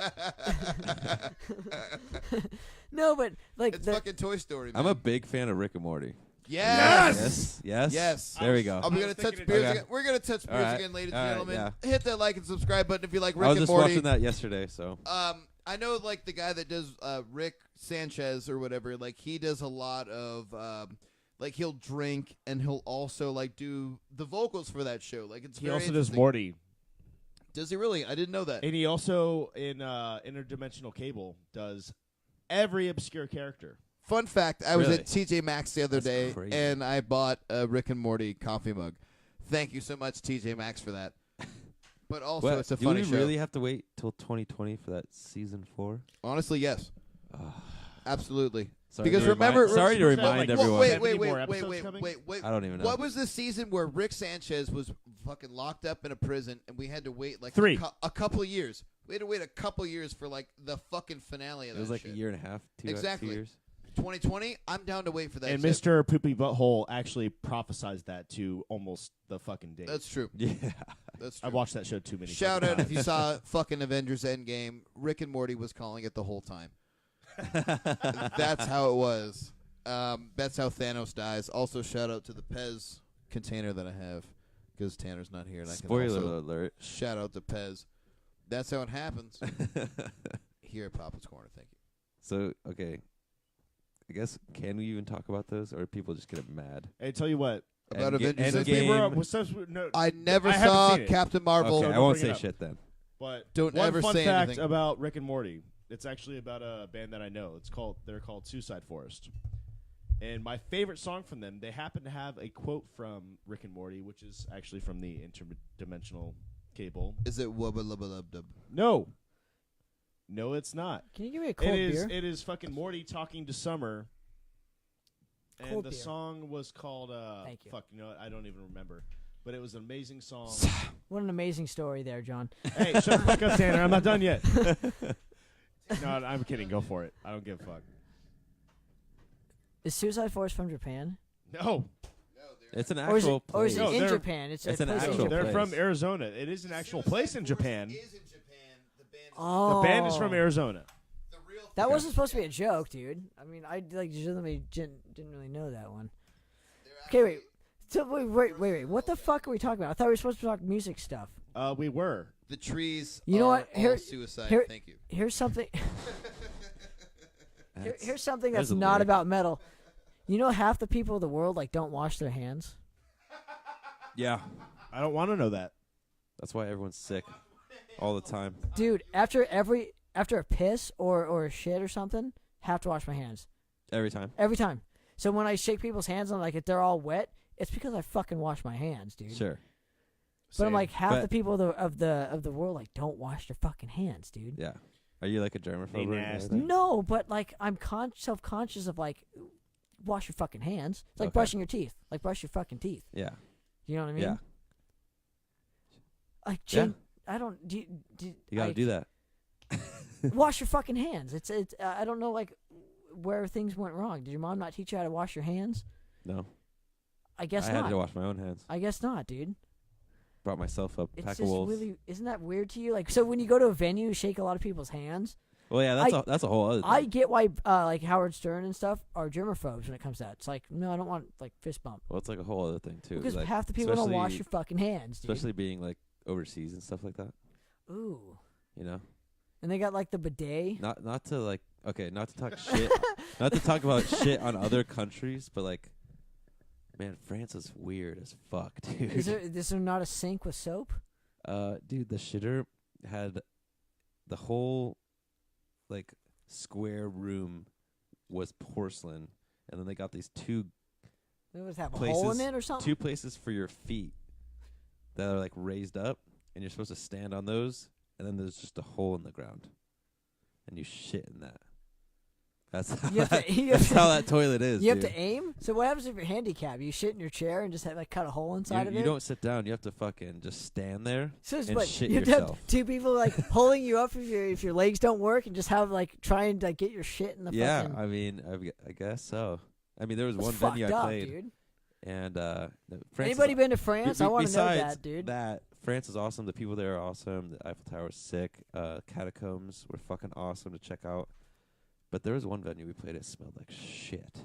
No, but like It's the, fucking Toy Story. Man. I'm a big fan of Rick and Morty. Yes. Yes. Yes. There we go. Are we I gonna was touch thinking beers it- again? We're gonna touch beers Alright. again, ladies and Alright, gentlemen. yeah. Hit that like and subscribe button if you like Rick I was and just Morty. watching that yesterday, so I know, like the guy that does Rick Sanchez or whatever. Like he does a lot of like he'll drink and he'll also like do the vocals for that show. Like it's He very also does interesting. Morty. Does he really? I didn't know that. And he also, in Interdimensional Cable, does every obscure character. Fun fact: I was Really? at TJ Maxx the other That's day crazy. and I bought a Rick and Morty coffee mug. Thank you so much, TJ Maxx, for that. But also, what, it's a do funny we show. really have to wait till 2020 for that season 4? Honestly, yes, absolutely. Sorry Because to remember- sorry to What's that, remind like, everyone. Wait, 70 wait, more wait, wait, episodes wait, coming? wait. I don't even know. What was the season where Rick Sanchez was fucking locked up in a prison and we had to wait like 3. a couple of years? We had to wait a couple of years for like the fucking finale of It was that like shit. a year and a half, 2 Exactly. years. 2020, I'm down to wait for that And shit. Mr. Poopy Butthole actually prophesized that to almost the fucking date. That's true. Yeah. That's I true. watched that show too many Shout fucking out if times. you saw fucking Avengers Endgame. Rick and Morty was calling it the whole time. That's how it was. That's how Thanos dies. Also, shout out to the Pez container that I have because Tanner's not here. And I can Spoiler also alert. shout out to Pez. That's how it happens here at Poppitt's Corner. Thank you. So, okay. I guess, can we even talk about those, or people just get mad? Hey, tell you what. About Endga- Avengers Since Endgame. we were, since we, no, I never I haven't saw seen it. Captain Marvel. Okay, don't I won't bring say it up. shit then. But Don't one ever fun say fact anything. about Rick and Morty. It's actually about a band that I know. They're called Suicide Forest. And my favorite song from them, they happen to have a quote from Rick and Morty, which is actually from the Interdimensional Cable. Is it wubba lubba lub dub? No. No, it's not. Can you give me a cold beer? It is fucking Morty talking to Summer. And Cold the beer. song was called Thank you. fuck, you know what? I don't even remember. But it was an amazing song. What an amazing story there, John. Hey, shut the fuck up, Tanner. I'm not done yet. No, I'm kidding. Go for it. I don't give a fuck. Is Suicide Forest from Japan? No. It's an Or is actual it, or is place. it No, in they're- Japan? it's a an place in actual Japan. They're place. from Arizona. It is an actual place in Japan. Is in Japan. The band Oh. The band is from Arizona. the real That wasn't supposed to be a joke, dude. I mean, I like legitimately didn't really know that one. Okay, wait. So wait. What the fuck are we talking about? I thought we were supposed to talk music stuff. We were. The trees You know are what? all suicide. here- Thank you. Here's something. That's- Here's something there's that's a not lyric. about metal. You know, half the people of the world like don't wash their hands. Yeah. I don't want to know that. That's why everyone's sick all the time. Dude, after a piss or a shit or something, have to wash my hands Every time. every time. So when I shake people's hands and like if they're all wet, it's because I fucking wash my hands, dude. Sure. But I'm Same. like half But- the people of the world like don't wash their fucking hands, dude. Yeah. Are you like a germaphobe? They or anything like nasty. that? No, but like I'm self-conscious of like wash your fucking hands. It's like Okay. brushing your teeth. Like brush your fucking teeth. Yeah. You know what I mean? Yeah. Like Yeah. change, I don't do You gotta do that. wash your fucking hands. It's I don't know like where things went wrong. Did your mom not teach you how to wash your hands? No. I guess I had not. to wash my own hands. I guess not, dude. Brought myself up It's pack of just wolves. really isn't that weird to you? Like so when you go to a venue, you shake a lot of people's hands. Well, yeah, that's a whole other thing. I get why like Howard Stern and stuff are germaphobes when it comes to that. It's like no, I don't want like fist bump Well, it's like a whole other thing too. because like, half the people don't wash especially- your fucking hands, dude. especially being like overseas and stuff like that. Ooh, You know, and they got like the bidet. not to like not to talk shit, not to talk about shit on other countries, but like, man, France is weird as fuck, dude. Is there not a sink with soap? Dude, the shitter had the whole like square room was porcelain, and then they got these two Does it have a hole in places- it or something? two places for your feet that are like raised up, and you're supposed to stand on those, and then there's just a hole in the ground, and you shit in that. That's You have to- you have that's to- how that toilet is. You have dude. to aim. So what happens if you're handicapped? You shit in your chair and just have, like cut a hole inside of You it. don't sit down. You have to fucking just stand there So it's and what shit you have to have yourself. two people like pulling you up if your legs don't work and just have like trying to like, get your shit in the Yeah, fucking. I mean, I guess so. I mean, there was That's one fucked venue I up, played, dude. and France Anybody is, been to France? I want to know besides that, dude. That France is awesome. The people there are awesome. The Eiffel Tower is sick. Catacombs were fucking awesome to check out. But there was one venue we played. It smelled like shit.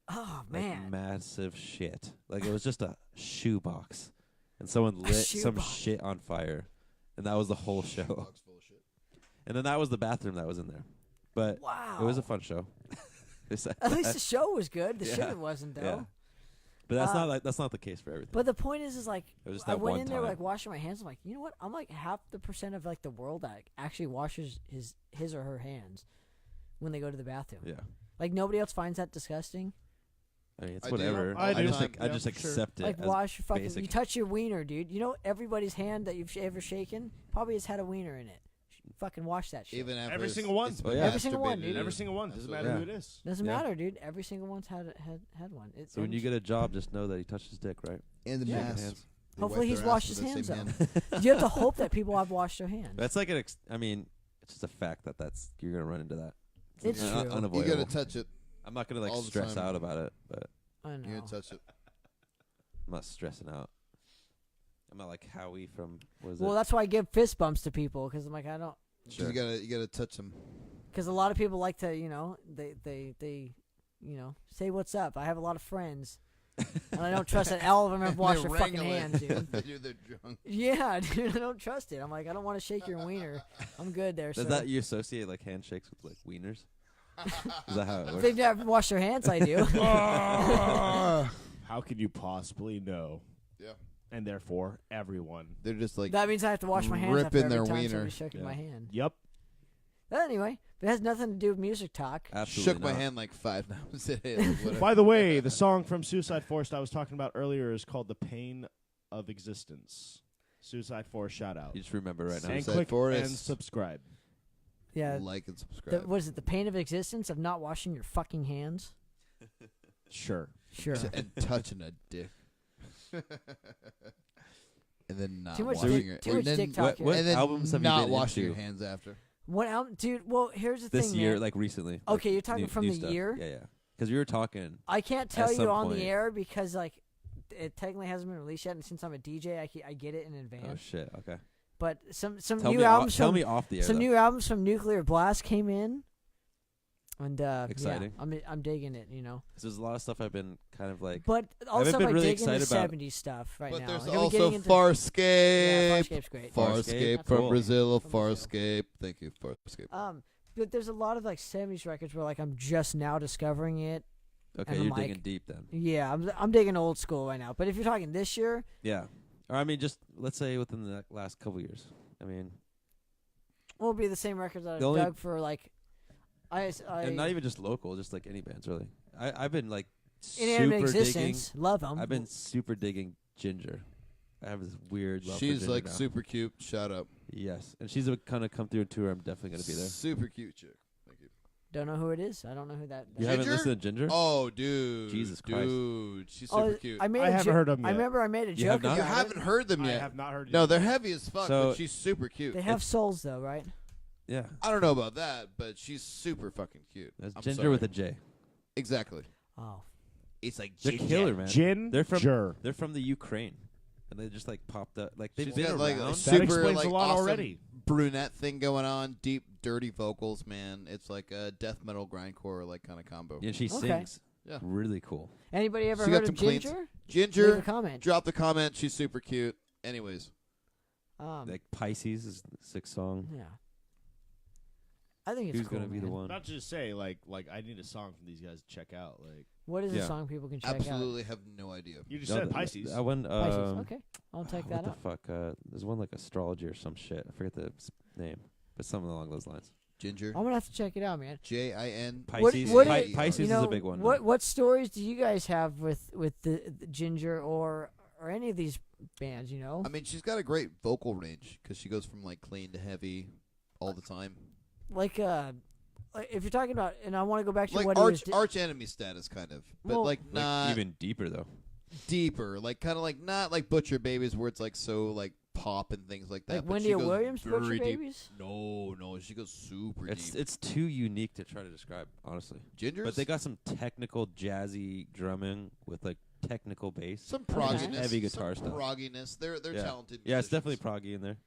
Oh Like man, massive shit. Like it was just a shoebox, and someone lit some shoebox. shit on fire, and that was the whole show. Box full of shit. And then that was the bathroom that was in there. But wow. it was a fun show. Besides At least that. the show was good. The Yeah. shit wasn't though. Yeah. But that's Uh, that's not the case for everything. But the point is like It was just I that went one in there time. like washing my hands. I'm like, you know what? I'm like half the percent of like the world that actually washes his or her hands when they go to the bathroom. Yeah. Like nobody else finds that disgusting. I mean, it's I do. whatever. I do. just Yeah, I just for sure. accept it. Like as wash your fucking. basic. You touch your wiener, dude. You know everybody's hand that you've ever shaken probably has had a wiener in it. Fucking wash that shit. Even after Every it's- single one. it's Oh, been yeah. Every single one, masturbated dude. Every in. single one. Doesn't Absolutely. matter who it is. Doesn't Yeah. matter, dude. Every single one's had one. So when you get a job, just know that he touched his dick, right? And the Yeah. mask. Hands. They Hopefully wipe he's their washed ass his with that hands same up. hand. you have to hope that people have washed their hands. That's like I mean, it's just a fact that's you're gonna run into that. It's true. You Unavoidable. gotta touch it. I'm not gonna like all the stress time. out about it, but I You know. gotta touch it. I'm not stressing out. I'm not like Howie from what is Well, it? that's why I give fist bumps to people because I'm like I don't. Sure. You gotta touch them. Because a lot of people like to, they say what's up. I have a lot of friends, and I don't trust that all of them have washed their fucking hands, dude. They're drunk. Yeah, dude, I don't trust it. I'm like, I don't want to shake your wiener. I'm good there. Does sir. that you associate like handshakes with like wieners? Is that how it If works? they've never washed their hands, I do. How could you possibly know? Yeah. And therefore, everyone. They're just like That means I have to wash my hands after ripping every their time wiener. somebody's shaking Yeah. my hand. Yep. But anyway, it has nothing to do with music talk. Absolutely shook my not. hand like 5 times. Said, hey, like, whatever. By the way, the song from Suicide Forest I was talking about earlier is called "The Pain of Existence." Suicide Forest, shout out. You just remember right now. And Suicide click Forest. and subscribe. Yeah. Like and subscribe. What is it? The pain of existence of not washing your fucking hands? Sure. Sure. And touching a dick. And then not Too much washing dick- your too much and then, dick talk here. What and then albums have you not been washing into? your hands after. What album, dude? Well, here's the This thing, year, man. like recently. Okay, like you're talking new- from new the stuff. year? Yeah, yeah. Because we were talking. I can't tell At you some on point. the air because like it technically hasn't been released yet, and since I'm a DJ, I get it in advance. Oh shit. Okay. But some Tell new me albums tell from me off the air. some though. new albums from Nuclear Blast came in, and Exciting. Yeah, I'm digging it, you know. 'Cause there's a lot of stuff I've been kind of like. But also been I'm really digging the excited about- 70s stuff right But now. there's Like, I've been also getting into- Farscape. Yeah, Farscape's great. Farscape, Farscape from cool. Brazil. From Brazil. Farscape. Thank you, Farscape. But there's a lot of like 70s records where like I'm just now discovering it. Okay, and I'm you're like- digging deep then. Yeah, I'm digging old school right now. But if you're talking this year, Yeah. Or I mean, just let's say within the last couple years. I mean, will be the same records that I've The only- dug for like. and not even just local, just like any bands really. I've been like Inanimate super Existence, love them. digging. I've been super digging Ginger. I have this weird love for She's Ginger like now. super cute. Shut up. Yes, and she's kind of come through a tour. I'm definitely gonna be there. Super cute chick. Thank you. Don't know who it is. I don't know who that. You that haven't Ginger? listened to Ginger? Oh, dude. Jesus Christ. Dude, she's Oh, super cute. I made. I a haven't jo- heard of them I yet. remember I made a You joke have not? You about haven't heard them I yet. have not heard. No, yet. they're heavy as fuck, So- but she's super it. cute. They have souls though, right? Yeah, I don't know about that, but she's super fucking cute. that's I'm Ginger sorry. with a J. Exactly. Oh, It's like They're killer, man. Gin. They're from Jer. They're from the Ukraine, and they just like popped up. Like they've She's been got like around. a That super explains like a lot awesome already. brunette thing going on. Deep, dirty vocals, man. It's like a death metal grindcore like kind of combo. Yeah, she Okay. sings. Yeah. Really cool. anybody ever She got heard of some clean- Ginger? Leave a Ginger, comment. drop the comment. She's super cute. Anyways, Like Pisces is the sixth song. yeah. I think it's Who's cool, gonna be the man. one? Not to just say like I need a song from these guys to check out. Like What is Yeah. a song people can check absolutely have no idea. you just No, said the- Pisces. I went. out? Pisces. Okay, I'll check that what out. the fuck? There's one like astrology or some shit. I forget the name, but something along those lines. Ginger, I'm gonna have to check it out, man. J-I-N. Pisces. what Pi- is- Pisces you know, is a big one. What stories do you guys have with the Ginger or any of these bands? You know, I mean, she's got a great vocal range because she goes from like clean to heavy all the time. like if you're talking about, and I want to go back to like what he was. arch enemy status, kind of, but Well- like not even deeper though. deeper, like kind of like not like Butcher Babies, where it's like so like pop and things like that. Like but Wendy she O. goes Williams, Butcher very deep. Babies? No, she goes super It's deep. it's too unique to try to describe, honestly. Gingers, But they got some technical jazzy drumming with like technical bass. some Okay. progginess, Heavy guitar some stuff. progginess. They're Yeah. talented. Yeah, it's musicians. definitely proggy in there.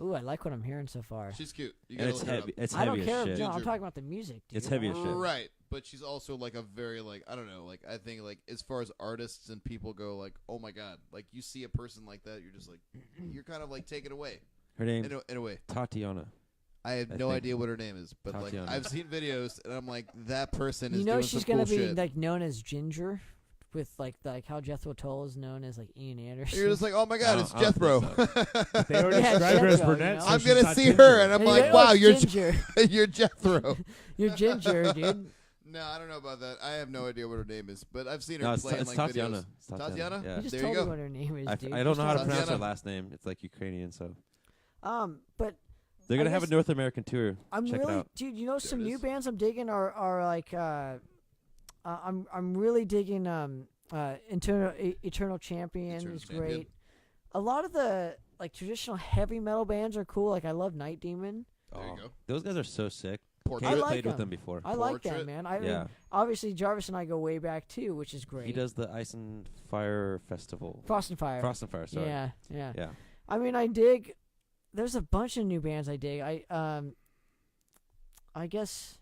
Ooh, I like what I'm hearing so far. She's cute. You And gotta it's look her heavy. up. It's I heavy don't as care. shit. No, I'm Ginger. talking about the music, dude. It's heavy as shit. Right, but she's also like a very like I don't know, like I think like as far as artists and people go, like oh my god, like you see a person like that, you're just like you're kind of like taken away Her name in a way. Tatiana. I have I no think. idea what her name is, but Tatiana. like I've seen videos and I'm like that person is You know doing she's some cool gonna be shit. like known as Ginger, with like how Jethro Tull is known as like Ian Anderson. You're just like, oh my god, I it's don't- I don't Jethro. think They already Yeah, described her as Jethro, brunette. you know? so I'm she's gonna not see ginger. her and I'm And like, you're wow, it's you're Ginger. you're Jethro. You're Ginger, dude. No, I don't know about that. I have no idea what her name is, but I've seen her No, it's, play in it's like Tatiana. videos. It's Tatiana. Tatiana? Yeah. You just There told you me go. what her name is, dude. I don't know how to Just pronounce her Tatiana. last name. It's like Ukrainian, so But they're I gonna have a guess- North American tour. I'm Check it really, out. dude. You know, There some it new is. bands I'm digging are like I'm really digging Eternal Champion Eternal is Champion. great. A lot of the like traditional heavy metal bands are cool. Like I love Night Demon. There you Oh, go. Those guys are so sick. Portrait. Caleb like played with them. them before. I like that, Portrait. man. I mean, Yeah. obviously Jarvis and I go way back too, which is great. He does the Ice and Fire Festival. Frost and Fire. Frost and Fire, sorry. Yeah. Yeah. I mean, I dig. There's a bunch of new bands I dig. I guess,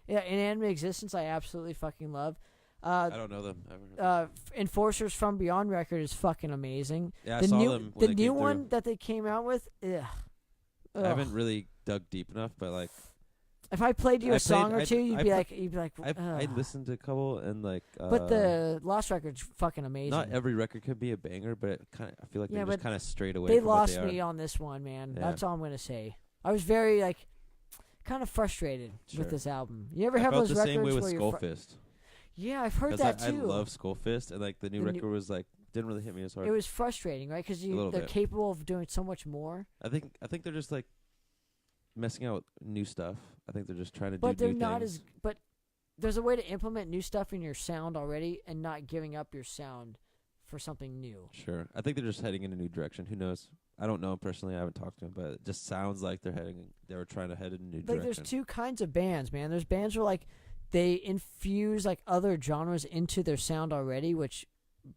yeah. Inanimate Existence, I absolutely fucking love. I don't know them. I haven't heard them. Enforcers from Beyond record is fucking amazing. Yeah, I the saw new them when the they new came one through. that they came out with, ugh. I haven't really dug deep enough, but like If I played you a I song played- or I- two, you'd I be put- like, I ugh. listened to a couple and like. But the Lost record's fucking amazing. not every record could be a banger, but it kind of I feel like Yeah, they're just but kind of strayed away. they from what lost they me are. on this one, man. Yeah. That's all I'm gonna say. I was very like, kind of frustrated Sure. with this album. You ever I have felt those the records same way with where you're Skullfist. yeah, I've heard Because that I too. love Skullfist, and like the new The new- record was like didn't really hit me as hard. It was frustrating, right? Because little they're bit. capable of doing so much more, I think they're just like messing out with new stuff. I think they're just trying to but do they're new not things. as. But there's a way to implement new stuff in your sound already, and not giving up your sound for something new. Sure. I think they're just heading in a new direction. Who knows? I don't know him personally. I haven't talked to him, but it just sounds like they were trying to head in a new Like direction. there's two kinds of bands, man. There's bands where like they infuse like other genres into their sound already, which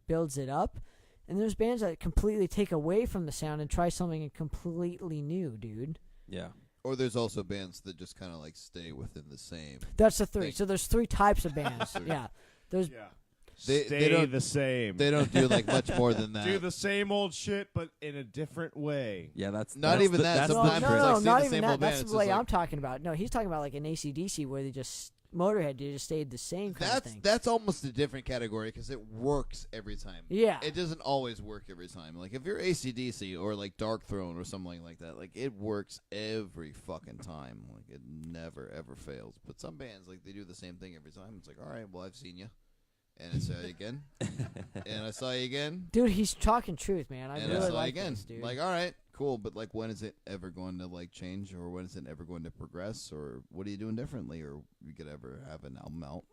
builds it up. And there's bands that completely take away from the sound and try something completely new, dude. Yeah. Or there's also bands that just kind of like stay within the same. That's the three. Thing. So there's three types of bands. Yeah. There's Yeah. They Stay don't- the same. They don't do like much more than that. do the same old shit, but in a different way. Yeah, that's Not that's even the, that. That's no, the Sometimes no, it's trick. no, like not the even same that. old band. That's It's the way just I'm like- talking about. No, he's talking about like an AC/DC where they just Motorhead. They just stayed the same kind of thing. That's almost a different category because it works every time. Yeah. It doesn't always work every time. Like if you're AC/DC or like Dark Throne or something like that, like it works every fucking time. Like it never ever fails. But some bands like they do the same thing every time. It's like, all right, well I've seen you, and I saw you again, and I saw you again, Dude, he's talking truth, man. I and really I saw you like again. this, dude. Like all right, cool. But like when is it ever going to like change, or when is it ever going to progress, or what are you doing differently, or you could ever have an album out?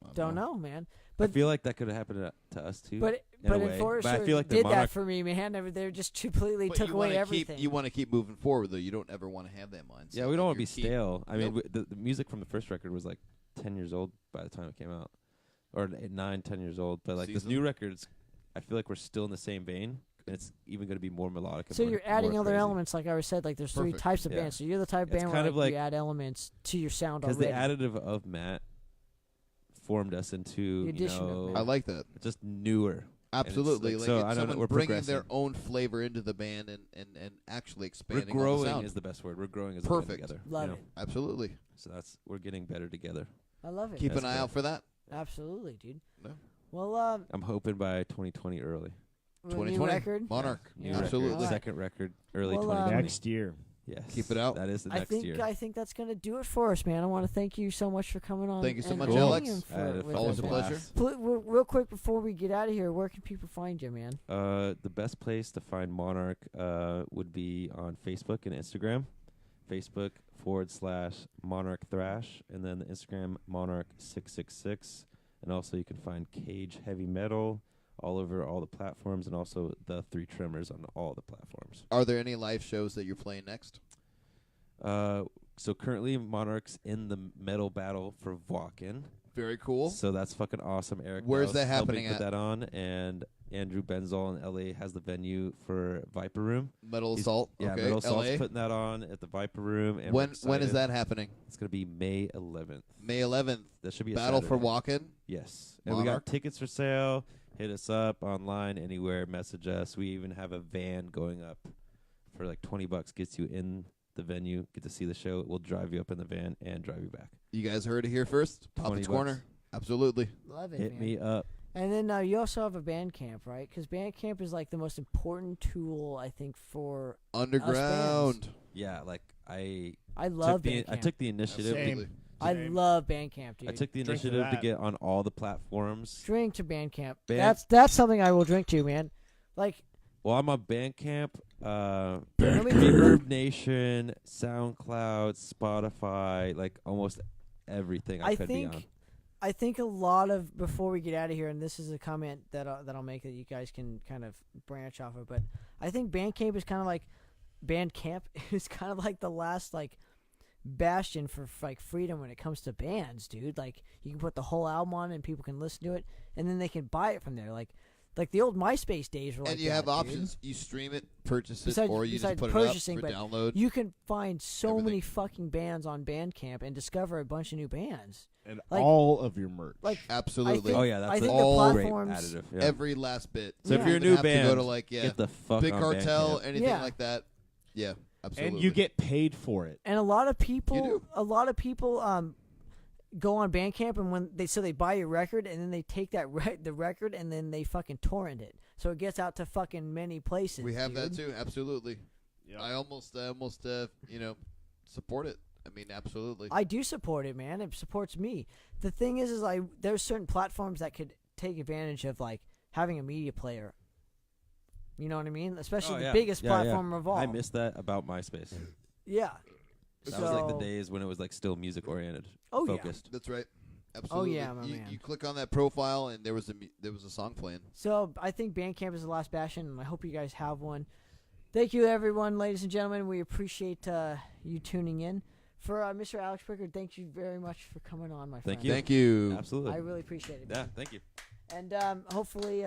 I Don't know, man. I But feel like that could have happened to us too. but in a but way. Enforcer But I feel like the did that Monarch- for me, man. They just completely But took you away wanna everything. You want to keep moving forward, though. You don't ever want to have that mindset. Yeah, we don't want to be Like, you keep- stale. I mean, Nope. the music from the first record was like 10 years old by the time it came out, or 9, 10 years old. But like this Seasoned. new records, I feel like we're still in the same vein, and it's even going to be more melodic. And So more, you're adding more other crazy. elements, like I always said. Like there's three Perfect. types of Yeah. bands. So you're the type of It's band kind where of like, like- you add elements to your sound Because already. the additive of Matt formed us into The addition of Matt. I like that. just newer. Absolutely. like- Like, so it's I know that someone we're bringing their progressing. own flavor into the band and actually We're expanding on the growing sound. is the best word. We're growing as a band Perfect. together. Love you know? it. Absolutely. So we're getting better together. I love it. Keep That's an eye good. out for that. Absolutely, dude. No. Well, I'm hoping by 2020 early. new 2020 record. Monarch. New Absolutely. record, second record, early Well, 2020. Next year. Yes. Keep it out. That is the I next think year. I think that's gonna do it for us, man. I want to thank you so much for coming on. Thank you so and much, hanging Alex. in for- I had a with Always us, a man. pleasure. Real quick before we get out of here, where can people find you, man? The best place to find Monarch would be on Facebook and Instagram. Facebook /Monarch Thrash, and then the Instagram Monarch666, and also you can find Cage Heavy Metal all over all the platforms, and also the 3 Tremors on all the platforms. Are there any live shows that you're playing next? So currently Monarch's in the metal battle for Wacken. Very cool. So that's fucking awesome. Eric, Where's Dow's that helping happening put at? that on, and Andrew Benzoll in LA has the venue for Viper Room. Metal He's- Assault. Yeah, okay. Metal Assault's LA. putting that on at the Viper Room. And When we're is excited. that happening? It's gonna be May 11th. May 11th. That should be a Battle for Saturday. Walk-In. Yes, and we got Monarch. tickets for sale. Hit us up online, anywhere. Message us. We even have a van going up for like $20. Gets you in the venue. Get to see the show. We'll drive you up in the van and drive you back. You guys heard it here first. Poppitt's $20. Corner. Absolutely. Love it, Hit man. me up. And then you also have a Bandcamp, right? Because Bandcamp is like the most important tool, I think, for Underground. Yeah, like I love Bandcamp. I took the initiative. Absolutely. I Same. love Bandcamp, dude. I took the Drink to initiative to that. get on all the platforms. Drink to Bandcamp. Band- That's something I will drink to, man. Like, Well, I'm on Bandcamp, Bandcamp. Reverb Nation, SoundCloud, Spotify, like almost everything I could be on. I think a lot of, before we get out of here, and this is a comment that I'll make that you guys can kind of branch off of, but I think Bandcamp is kind of like the last like bastion for like freedom when it comes to bands, dude. Like, you can put the whole album on and people can listen to it, and then they can buy it from there. Like the old MySpace days were like And you that, have dude. options. You stream it, purchase it, Besides- or you just besides put purchasing, it up but for download. You can find so Everything. many fucking bands on Bandcamp and discover a bunch of new bands. And Like- all of your merch. Like, Absolutely. I Oh yeah, I that's think a the all great platforms- additive. Yeah. Every last bit. So if Yeah. you're a You new have to go band, to like get the fuck Big on Cartel, Bandcamp. anything Yeah. like that. Yeah, absolutely. and you get paid for it. And a lot of You people, do. go on Bandcamp, and when they buy your record, and then they take that the record, and then they fucking torrent it, so it gets out to fucking many places. We have that dude. too. Absolutely. Yep. I almost support it. I mean, absolutely. I do support it, man. It supports me. The thing is there's certain platforms that could take advantage of like having a media player. You know what I mean? Especially Oh, the yeah. biggest Yeah, yeah. platform of all. I missed that about MySpace. Yeah. That So, was like the days when it was like still music oriented, Oh, yeah. focused. That's right. Absolutely. yeah, my you, man. you click on that profile, and there was a song playing. So I think Bandcamp is the last bastion, and I hope you guys have one. Thank you, everyone, ladies and gentlemen. We appreciate you tuning in. For Mr. Alex Pickard, thank you very much for coming on, my friend. Thank you. Thank you. Absolutely. I really appreciate it. Yeah, thank you. And hopefully,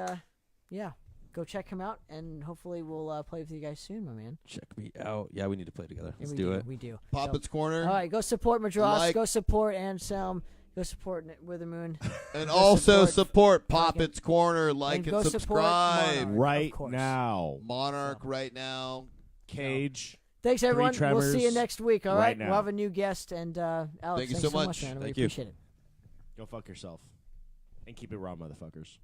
go check him out, and hopefully we'll play with you guys soon, my man. Check me out. Yeah, we need to play together. Yeah, Let's we do it. We do. Poppitt's Corner. All right, go support Madras. Like- Go support Anselm. Go support Withermoon. And Go also support fucking- Poppitt's Corner. Like and and go support subscribe. Monarch. Right Of course. now. Monarch right now. Cage. Thanks, everyone. We'll see you Tremors next week. All right right, now. we'll have a new guest. And Alex, Thank you thanks so so much, much. man. We Thank you. appreciate it. Go fuck yourself. And keep it raw, motherfuckers.